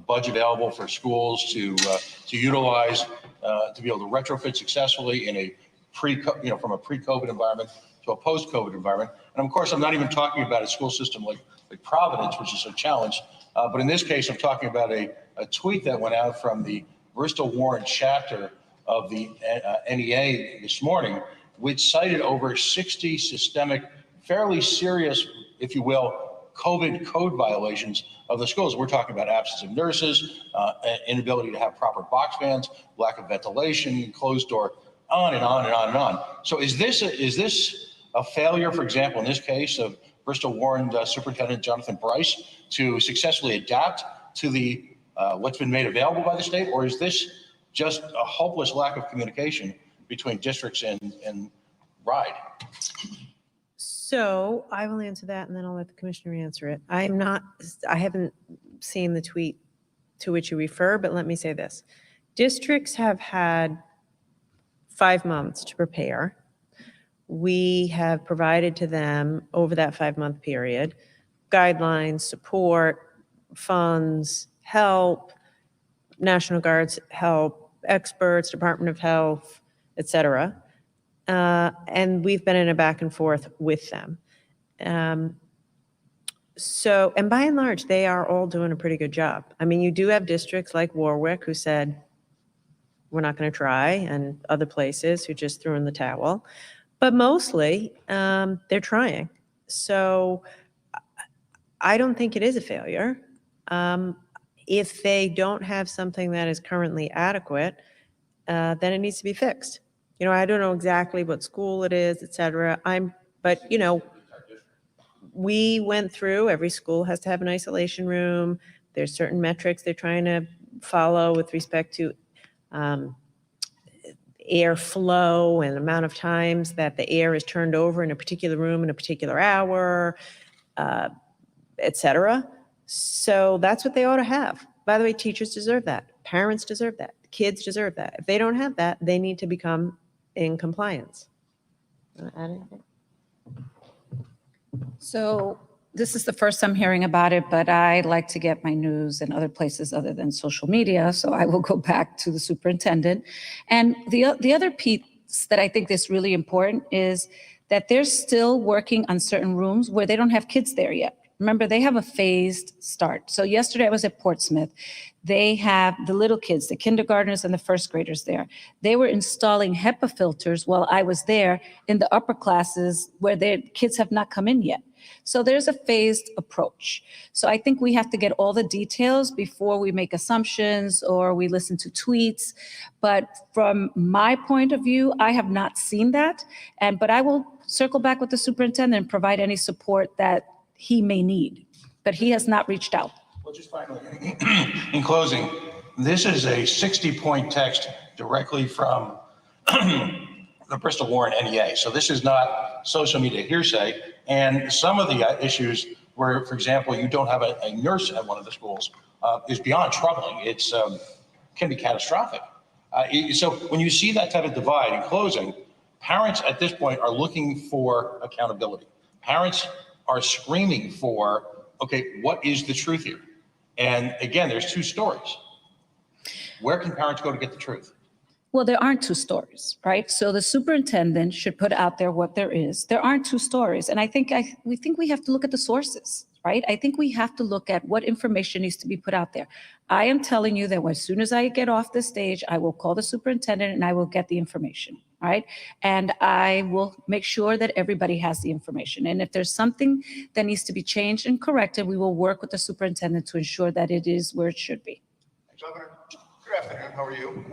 budget available for schools to utilize to be able to retrofit successfully in a from a pre-COVID environment to a post-COVID environment. And of course, I'm not even talking about a school system like Providence, which is a challenge. But in this case, I'm talking about a tweet that went out from the Bristol-Warren chapter of the NEA this morning, which cited over 60 systemic, fairly serious, if you will, COVID code violations of the schools. We're talking about absence of nurses, inability to have proper box fans, lack of ventilation, closed door, on and on and on and on. So is this a failure, for example, in this case of Bristol-Warren Superintendent Jonathan Bryce to successfully adapt to the what's been made available by the state, or is this just a hopeless lack of communication between districts and RIDE? So I will answer that, and then I'll let the commissioner answer it. I haven't seen the tweet to which you refer, but let me say this. Districts have had 5 months to prepare. We have provided to them over that 5-month period guidelines, support, funds, help, National Guard's help, experts, Department of Health, et cetera. And we've been in a back and forth with them. And by and large, they are all doing a pretty good job. I mean, you do have districts like Warwick who said, we're not going to try, and other places who just threw in the towel. But mostly, they're trying. So I don't think it is a failure. If they don't have something that is currently adequate, then it needs to be fixed. You know, I don't know exactly what school it is, et cetera. But you know, we went through, every school has to have an isolation room. There's certain metrics they're trying to follow with respect to airflow and amount of times that the air is turned over in a particular room in a particular hour, et cetera. So that's what they ought to have. By the way, teachers deserve that. Parents deserve that. Kids deserve that. If they don't have that, they need to become in compliance. You want to add anything? So this is the first I'm hearing about it, but I like to get my news in other places other than social media. So I will go back to the superintendent. And the other piece that I think is really important is that they're still working on certain rooms where they don't have kids there yet. Remember, they have a phased start. So yesterday I was at Portsmouth. They have the little kids, the kindergartners and the first graders there. They were installing HEPA filters while I was there in the upper classes where their kids have not come in yet. So there's a phased approach. So I think we have to get all the details before we make assumptions or we listen to tweets. But from my point of view, I have not seen that. But I will circle back with the superintendent and provide any support that he may need. But he has not reached out. Well, just finally, in closing, this is a 60-point text directly from the Bristol Warren NEA. So this is not social media hearsay. And some of the issues where, for example, you don't have a nurse at one of the schools is beyond troubling. It's can be catastrophic. So when you see that type of divide, in closing, parents at this point are looking for accountability. Parents are screaming for, okay, what is the truth here? And again, there's two stories. Where can parents go to get the truth? Well, there aren't two stories, right? So the superintendent should put out there what there is. There aren't two stories. And we have to look at the sources, right? I think we have to look at what information needs to be put out there. I am telling you that as soon as I get off the stage, I will call the superintendent and I will get the information, right? And I will make sure that everybody has the information. And if there's something that needs to be changed and corrected, we will work with the superintendent to ensure that it is where it should be. Governor, good afternoon. How are you?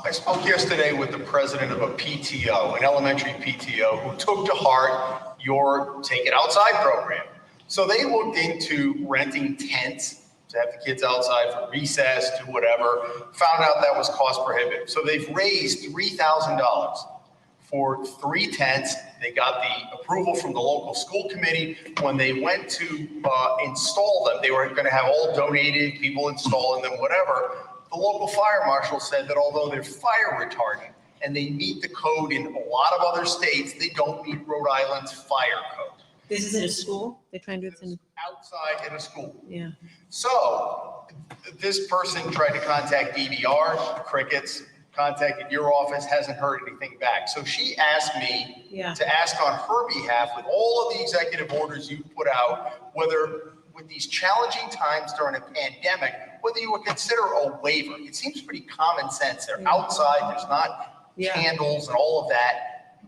I spoke yesterday with the president of a PTO, an elementary PTO, who took to heart your Take It Outside program. So they looked into renting tents to have the kids outside for recess, do whatever, found out that was cost prohibitive. So they've raised $3,000 for 3 tents. They got the approval from the local school committee. When they went to install them, they were going to have all donated, people installing them, whatever. The local fire marshal said that although they're fire retardant and they meet the code in a lot of other states, they don't meet Rhode Island's fire code. This is in a school? They're trying to do it in, Outside in a school. yeah. So this person tried to contact DVR, crickets, contacted your office, hasn't heard anything back. So she asked me to ask on her behalf, with all of the executive orders you put out, whether with these challenging times during a pandemic, whether you would consider a waiver. It seems pretty common sense. They're outside, there's not candles and all of that.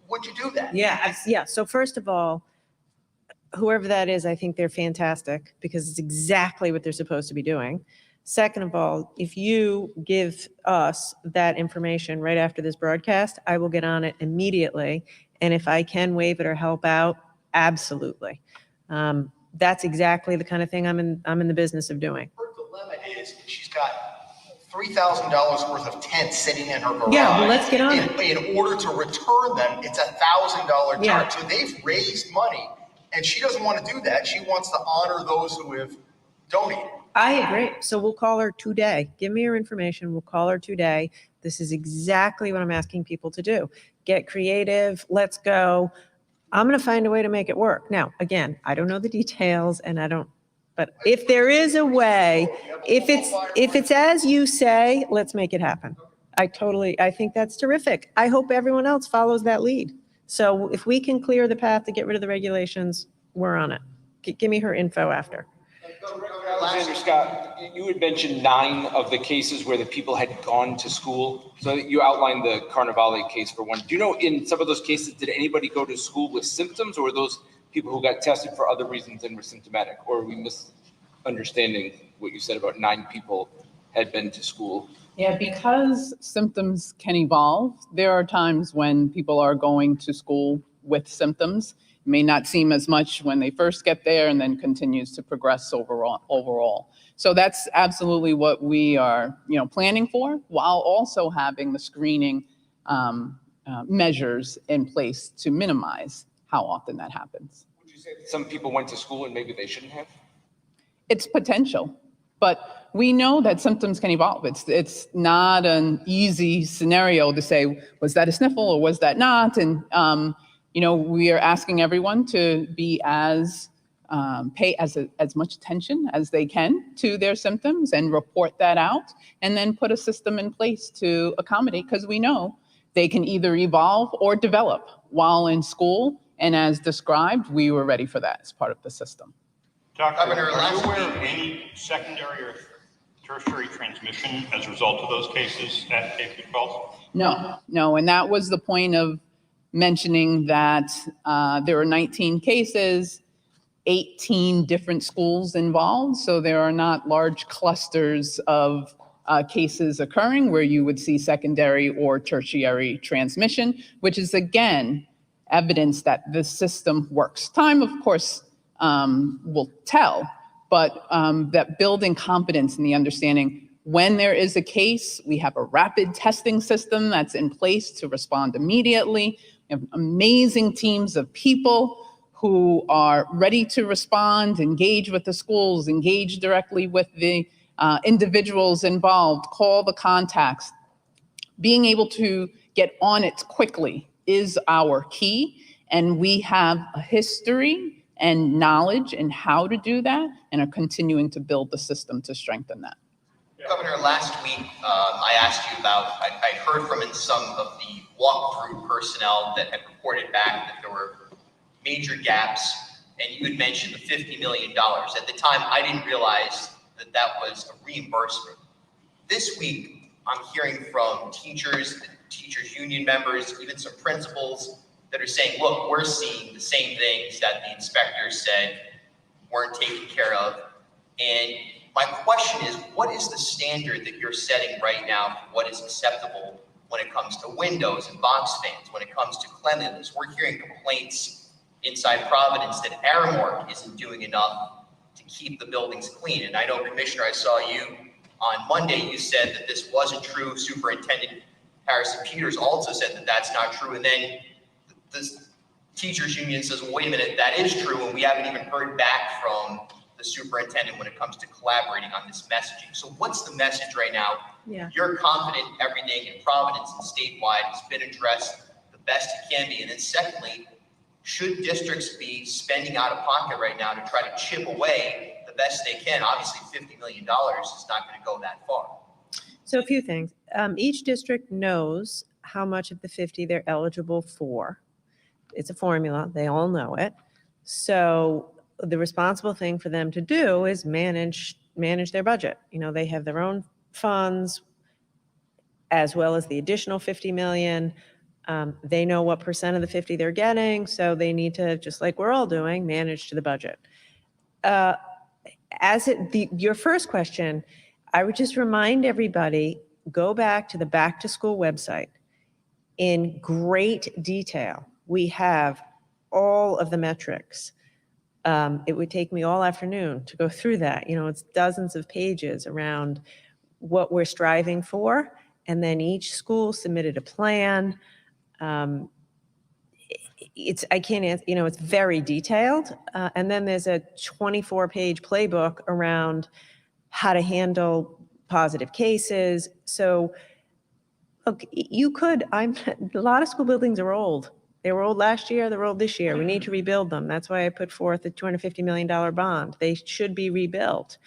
Would you do that? Yeah. So first of all, whoever that is, I think they're fantastic because it's exactly what they're supposed to be doing. Second of all, if you give us that information right after this broadcast, I will get on it immediately. And if I can waive it or help out, absolutely. That's exactly the kind of thing I'm in the business of doing. Her dilemma is she's got $3,000 worth of tents sitting in her garage. Yeah, well, let's get on it. In order to return them, it's $1,000 charge. Yeah. So they've raised money, and she doesn't want to do that. She wants to honor those who have donated. I agree. So we'll call her today. Give me your information. We'll call her today. This is exactly what I'm asking people to do. Get creative. Let's go. I'm going to find a way to make it work. Now, again, I don't know the details and but if there is a way, if it's as you say, let's make it happen. I think that's terrific. I hope everyone else follows that lead. So if we can clear the path to get rid of the regulations, we're on it. Give me her info after. Alexander Scott, you had mentioned 9 of the cases where the people had gone to school. So you outlined the Carnivale case for one. Do you know in some of those cases, did anybody go to school with symptoms, or were those people who got tested for other reasons and were symptomatic? Or are we misunderstanding what you said about 9 people had been to school? Yeah, because symptoms can evolve, there are times when people are going to school with symptoms. It may not seem as much when they first get there and then continues to progress overall. So that's absolutely what we are, planning for, while also having the screening measures in place to minimize how often that happens. Would you say that some people went to school and maybe they shouldn't have? It's potential, but we know that symptoms can evolve. It's not an easy scenario to say, was that a sniffle or was that not? And, we are asking everyone to be pay as much attention as they can to their symptoms and report that out, and then put a system in place to accommodate, because we know they can either evolve or develop while in school And as described, we were ready for that as part of the system. Doctor, Governor, are you last aware of week- any secondary or tertiary transmission as a result of those cases at K-12? No, and that was the point of mentioning that there are 19 cases, 18 different schools involved, so there are not large clusters of cases occurring where you would see secondary or tertiary transmission, which is again evidence that the system works. Time, of course, will tell, but that building confidence in the understanding when there is a case, we have a rapid testing system that's in place to respond immediately. We have amazing teams of people who are ready to respond, engage with the schools, engage directly with the individuals involved, call the contacts. Being able to get on it quickly is our key, and we have a history and knowledge in how to do that and are continuing to build the system to strengthen that. Governor, last week, I asked you about, I heard from some of the walkthrough personnel that had reported back that there were major gaps, and you had mentioned the $50 million. At the time, I didn't realize that that was a reimbursement. This week, I'm hearing from teachers, teachers union members, even some principals that are saying, look, we're seeing the same things that the inspectors said weren't taken care of. And my question is, what is the standard that you're setting right now for what is acceptable when it comes to windows and box fans, when it comes to cleanliness? We're hearing complaints inside Providence that Aramark isn't doing enough to keep the buildings clean. And I know, Commissioner, I saw you on Monday, you said that this wasn't true. Superintendent Harrison Peters also said that that's not true. And then the teachers union says, well, wait a minute, that is true. And we haven't even heard back from the superintendent when it comes to collaborating on this messaging. So what's the message right now? Yeah. You're confident everything in Providence and statewide has been addressed the best it can be. And then secondly, should districts be spending out of pocket right now to try to chip away the best they can? Obviously, $50 million is not going to go that far. So a few things. Each district knows how much of the 50 they're eligible for. It's a formula. They all know it. So the responsible thing for them to do is manage their budget. You know, they have their own funds as well as the additional 50 million. They know what percent of the 50 they're getting, so they need to, just like we're all doing, manage to the budget. Your first question, I would just remind everybody, go back to the Back to School website. In great detail, we have all of the metrics. It would take me all afternoon to go through that. You know, it's dozens of pages around what we're striving for, and then each school submitted a plan. I can't answer, you know, it's very detailed. And then there's a 24-page playbook around how to handle positive cases. So look, a lot of school buildings are old. They were old last year, they're old this year. We need to rebuild them. That's why I put forth a $250 million bond. They should be rebuilt.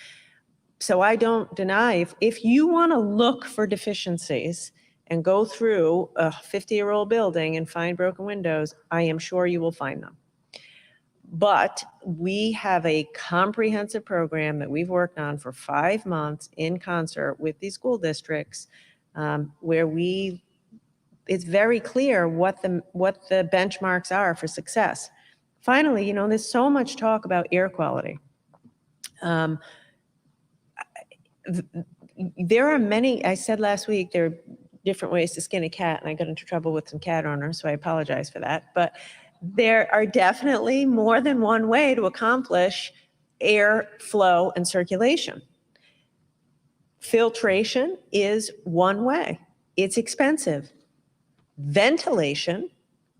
So I don't deny, if you want to look for deficiencies and go through a 50-year-old building and find broken windows, I am sure you will find them. But we have a comprehensive program that we've worked on for 5 months in concert with these school districts, where it's very clear what the benchmarks are for success. Finally, you know, there's so much talk about air quality. There are many, I said last week, there are different ways to skin a cat, and I got into trouble with some cat owners, so I apologize for that. But there are definitely more than one way to accomplish air flow and circulation. Filtration is one way. It's expensive. Ventilation,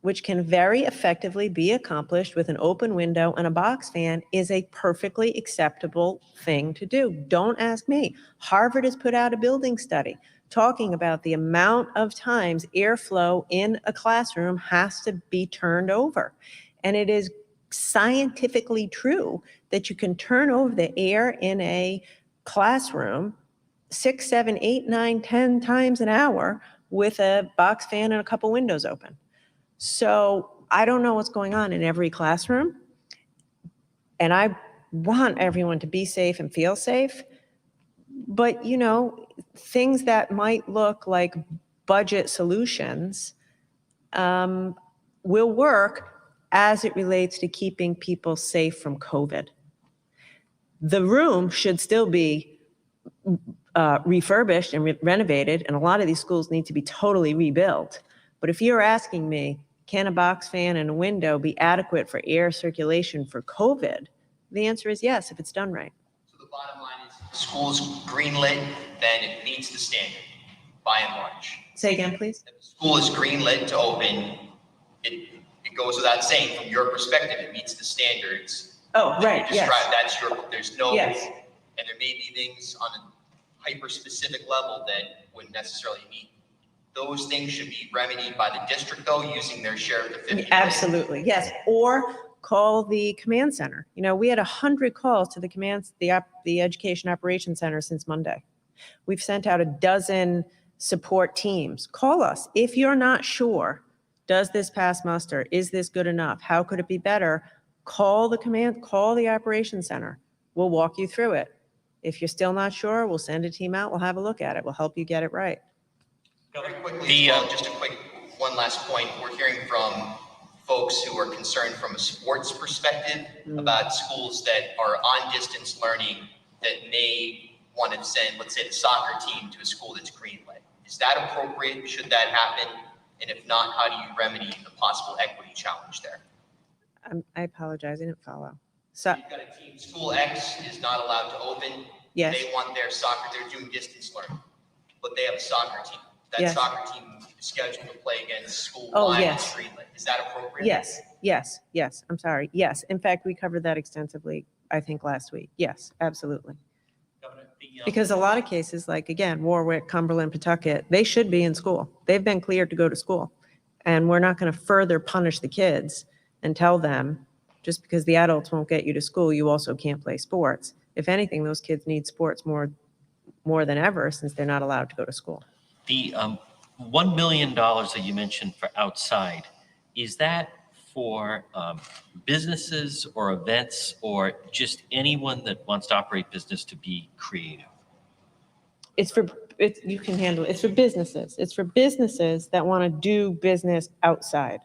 which can very effectively be accomplished with an open window and a box fan, is a perfectly acceptable thing to do. Don't ask me. Harvard has put out a building study talking about the amount of times airflow in a classroom has to be turned over. And it is scientifically true that you can turn over the air in a classroom 6, 7, 8, 9, 10 times an hour with a box fan and a couple windows open. So I don't know what's going on in every classroom, and I want everyone to be safe and feel safe. But, things that might look like budget solutions will work as it relates to keeping people safe from COVID. The room should still be refurbished and renovated, and a lot of these schools need to be totally rebuilt. But if you're asking me, can a box fan and a window be adequate for air circulation for COVID? The answer is yes, if it's done right. So the bottom line is, if the school's greenlit, then it meets the standard, by and large. Say again, please. If the school is greenlit to open, it goes without saying, from your perspective, it meets the standards. Oh, that right, you yes. described. There's no, Yes. and there may be things on a hyper-specific level that wouldn't necessarily meet. Those things should be remedied by the district, though, using their share of the 50 million. Absolutely, yes. Or call the command center. We had 100 calls to the Education Operations Center since Monday. We've sent out a dozen support teams. Call us. If you're not sure, does this pass muster? Is this good enough? How could it be better? Call the Operations Center. We'll walk you through it. If you're still not sure, we'll send a team out. We'll have a look at it. We'll help you get it right. Very quickly, just a quick one last point. We're hearing from folks who are concerned from a sports perspective about schools that are on distance learning that may want to send, let's say, the soccer team to a school that's greenlit. Is that appropriate? Should that happen? And if not, how do you remedy the possible equity challenge there? I apologize. I didn't follow. So, You've got a team, school X is not allowed to open. yes. They want their soccer, they're doing distance learning, but they have a soccer team. That Yes. soccer team is scheduled to play against school Oh, Y yes. and greenlit. Is that appropriate? Yes. I'm sorry. Yes. In fact, we covered that extensively, I think, last week. Yes, absolutely. Because a lot of cases, like, again, Warwick, Cumberland, Pawtucket, they should be in school. They've been cleared to go to school. And we're not going to further punish the kids and tell them, just because the adults won't get you to school, you also can't play sports. If anything, those kids need sports more than ever, since they're not allowed to go to school. The $1 million that you mentioned for outside, is that for businesses or events, or just anyone that wants to operate business to be creative? You can handle it. It's for businesses. It's for businesses that want to do business outside.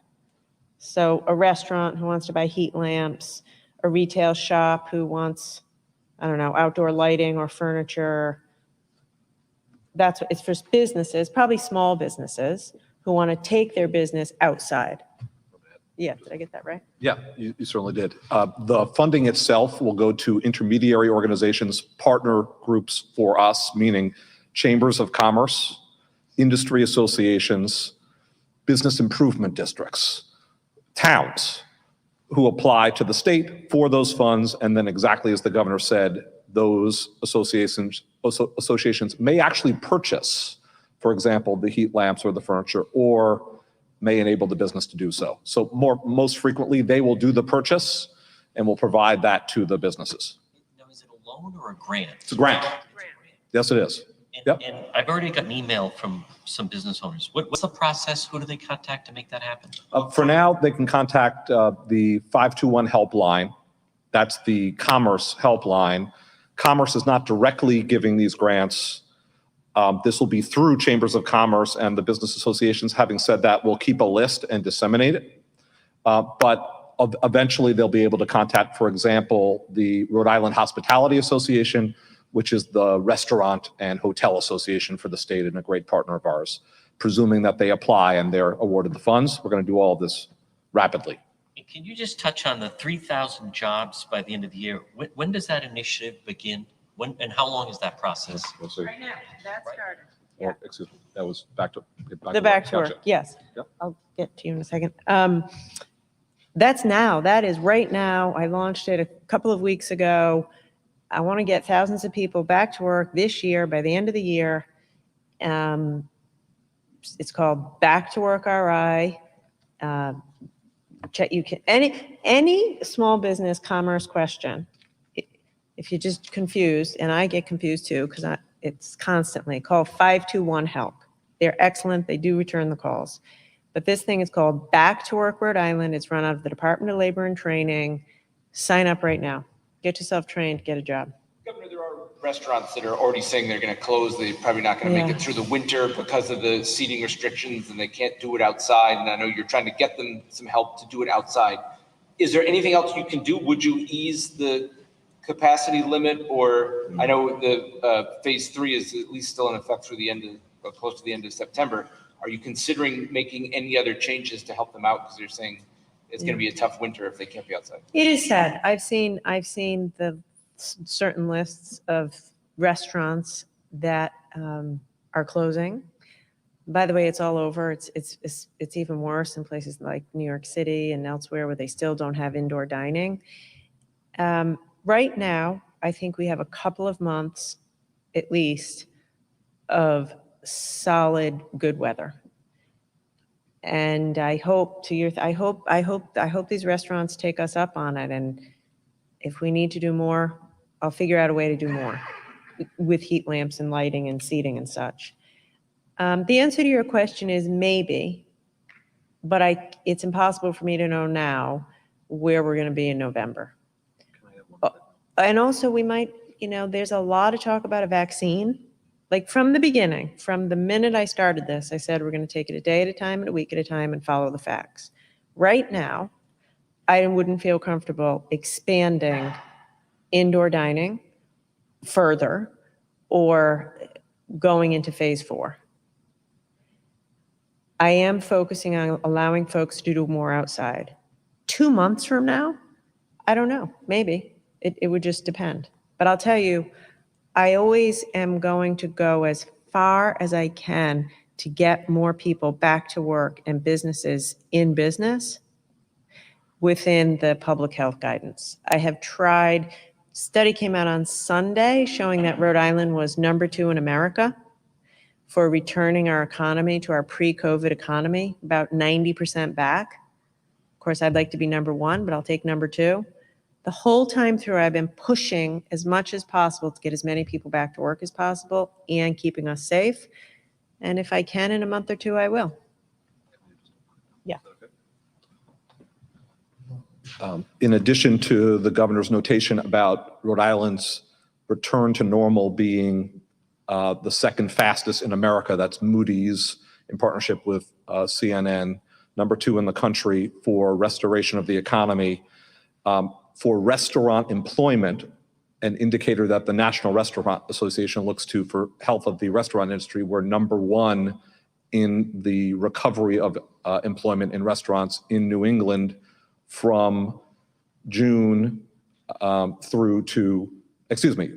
So a restaurant who wants to buy heat lamps, a retail shop who wants, I don't know, outdoor lighting or furniture. That's what it's for, businesses, probably small businesses who want to take their business outside. Yeah, did I get that right? Yeah, you certainly did. The funding itself will go to intermediary organizations, partner groups for us, meaning chambers of commerce, industry associations, business improvement districts, towns who apply to the state for those funds. And then, exactly as the governor said, those associations may actually purchase, for example, the heat lamps or the furniture, or may enable the business to do so. So most frequently, they will do the purchase and will provide that to the businesses. Now, is it a loan or a grant? It's a grant. Yes, it is. And, Yep. and I've already got an email from some business owners. What's the process? Who do they contact to make that happen? For now, they can contact the 521 helpline. That's the Commerce helpline. Commerce is not directly giving these grants. This will be through chambers of commerce and the business associations. Having said that, we'll keep a list and disseminate it. But eventually they'll be able to contact, for example, the Rhode Island Hospitality Association, which is the restaurant and hotel association for the state and a great partner of ours, presuming that they apply and they're awarded the funds. We're going to do all of this rapidly. Can you just touch on the 3,000 jobs by the end of the year? When does that initiative begin? When and how long is that process? We'll see. Right now, that started. Or, excuse me, that was back to The back to work, Gotcha. yes. Yep. I'll get to you in a second. That's now, that is right now. I launched it a couple of weeks ago. I want to get thousands of people back to work this year, by the end of the year. It's called Back to Work RI. You can, any small business commerce question, if you're just confused, and I get confused too, because it's constantly, call 521 HELP. They're excellent. They do return the calls. But this thing is called Back to Work Rhode Island. It's run out of the Department of Labor and Training. Sign up right now. Get yourself trained, get a job. Governor, there are restaurants that are already saying they're going to close. They're probably not going to make Yeah. it through the winter because of the seating restrictions, and they can't do it outside. And I know you're trying to get them some help to do it outside. Is there anything else you can do? Would you ease the capacity limit? Or I know the phase 3 is at least still in effect through the end of, or close to the end of September. Are you considering making any other changes to help them out? Because you're saying it's going to be a tough winter if they can't be outside. It is sad. I've seen the certain lists of restaurants that are closing. By the way, it's all over. It's even worse in places like New York City and elsewhere where they still don't have indoor dining. Right now, I think we have a couple of months, at least, of solid good weather. And I hope these restaurants take us up on it. And if we need to do more, I'll figure out a way to do more with heat lamps and lighting and seating and such. The answer to your question is maybe, but it's impossible for me to know now where we're going to be in November. And also we might, there's a lot of talk about a vaccine. Like from the beginning, from the minute I started this, I said we're going to take it a day at a time and a week at a time and follow the facts. Right now, I wouldn't feel comfortable expanding indoor dining further or going into phase 4. I am focusing on allowing folks to do more outside. 2 months from now, I don't know, maybe. It would just depend. But I'll tell you, I always am going to go as far as I can to get more people back to work and businesses in business within the public health guidance. I have tried, study came out on Sunday showing that Rhode Island was number 2 in America for returning our economy to our pre-COVID economy, about 90% back. Of course, I'd like to be number 1, but I'll take number 2. The whole time through, I've been pushing as much as possible to get as many people back to work as possible and keeping us safe. And if I can in a month or 2, I will. Yeah. In addition to the governor's notation about Rhode Island's return to normal being the second fastest in America, that's Moody's in partnership with CNN, number 2 in the country for restoration of the economy. For restaurant employment, an indicator that the National Restaurant Association looks to for health of the restaurant industry, we're number 1 in the recovery of employment in restaurants in New England from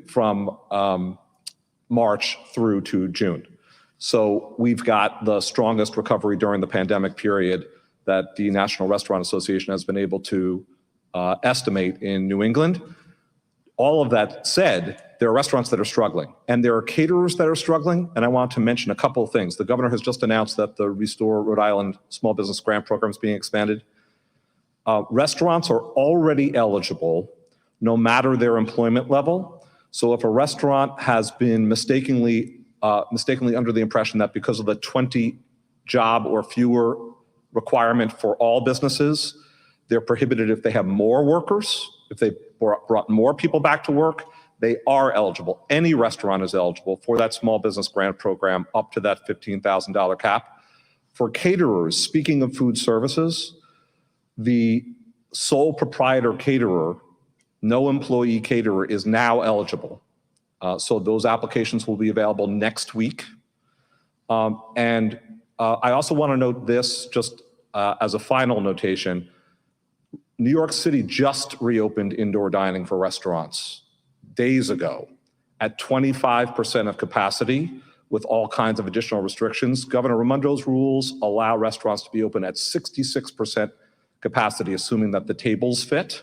from March through to June. So we've got the strongest recovery during the pandemic period that the National Restaurant Association has been able to estimate in New England. All of that said, there are restaurants that are struggling and there are caterers that are struggling. And I want to mention a couple of things. The governor has just announced that the Restore Rhode Island Small Business Grant Program is being expanded. Restaurants are already eligible no matter their employment level. So if a restaurant has been mistakenly under the impression that because of the 20 job or fewer requirement for all businesses, they're prohibited if they have more workers, if they brought more people back to work, they are eligible. Any restaurant is eligible for that small business grant program up to that $15,000 cap. For caterers, speaking of food services, the sole proprietor caterer, no employee caterer is now eligible. So those applications will be available next week. And I also want to note this just as a final notation. New York City just reopened indoor dining for restaurants days ago at 25% of capacity with all kinds of additional restrictions. Governor Raimondo's rules allow restaurants to be open at 66% capacity, assuming that the tables fit,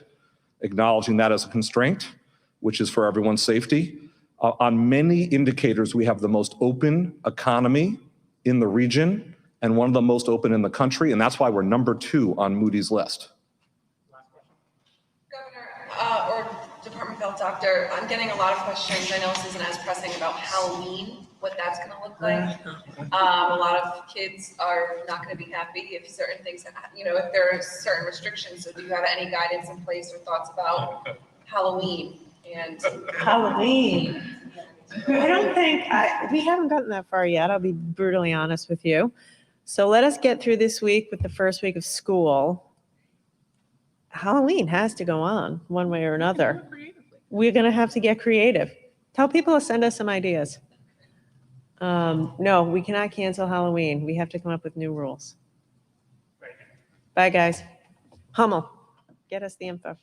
acknowledging that as a constraint, which is for everyone's safety. On many indicators, we have the most open economy in the region and one of the most open in the country, and that's why we're number 2 on Moody's list. Governor, or Department of Health Doctor, I'm getting a lot of questions. I know this isn't as pressing about Halloween, what that's gonna look like. A lot of kids are not gonna be happy if certain things, if there are certain restrictions. So do you have any guidance in place or thoughts about Halloween and? Halloween. I don't think, we haven't gotten that far yet, I'll be brutally honest with you. So let us get through this week with the first week of school. Halloween has to go on, one way or another. We're going to have to get creative. Tell people to send us some ideas. No, we cannot cancel Halloween. We have to come up with new rules. Bye, guys. Hummel, get us the info.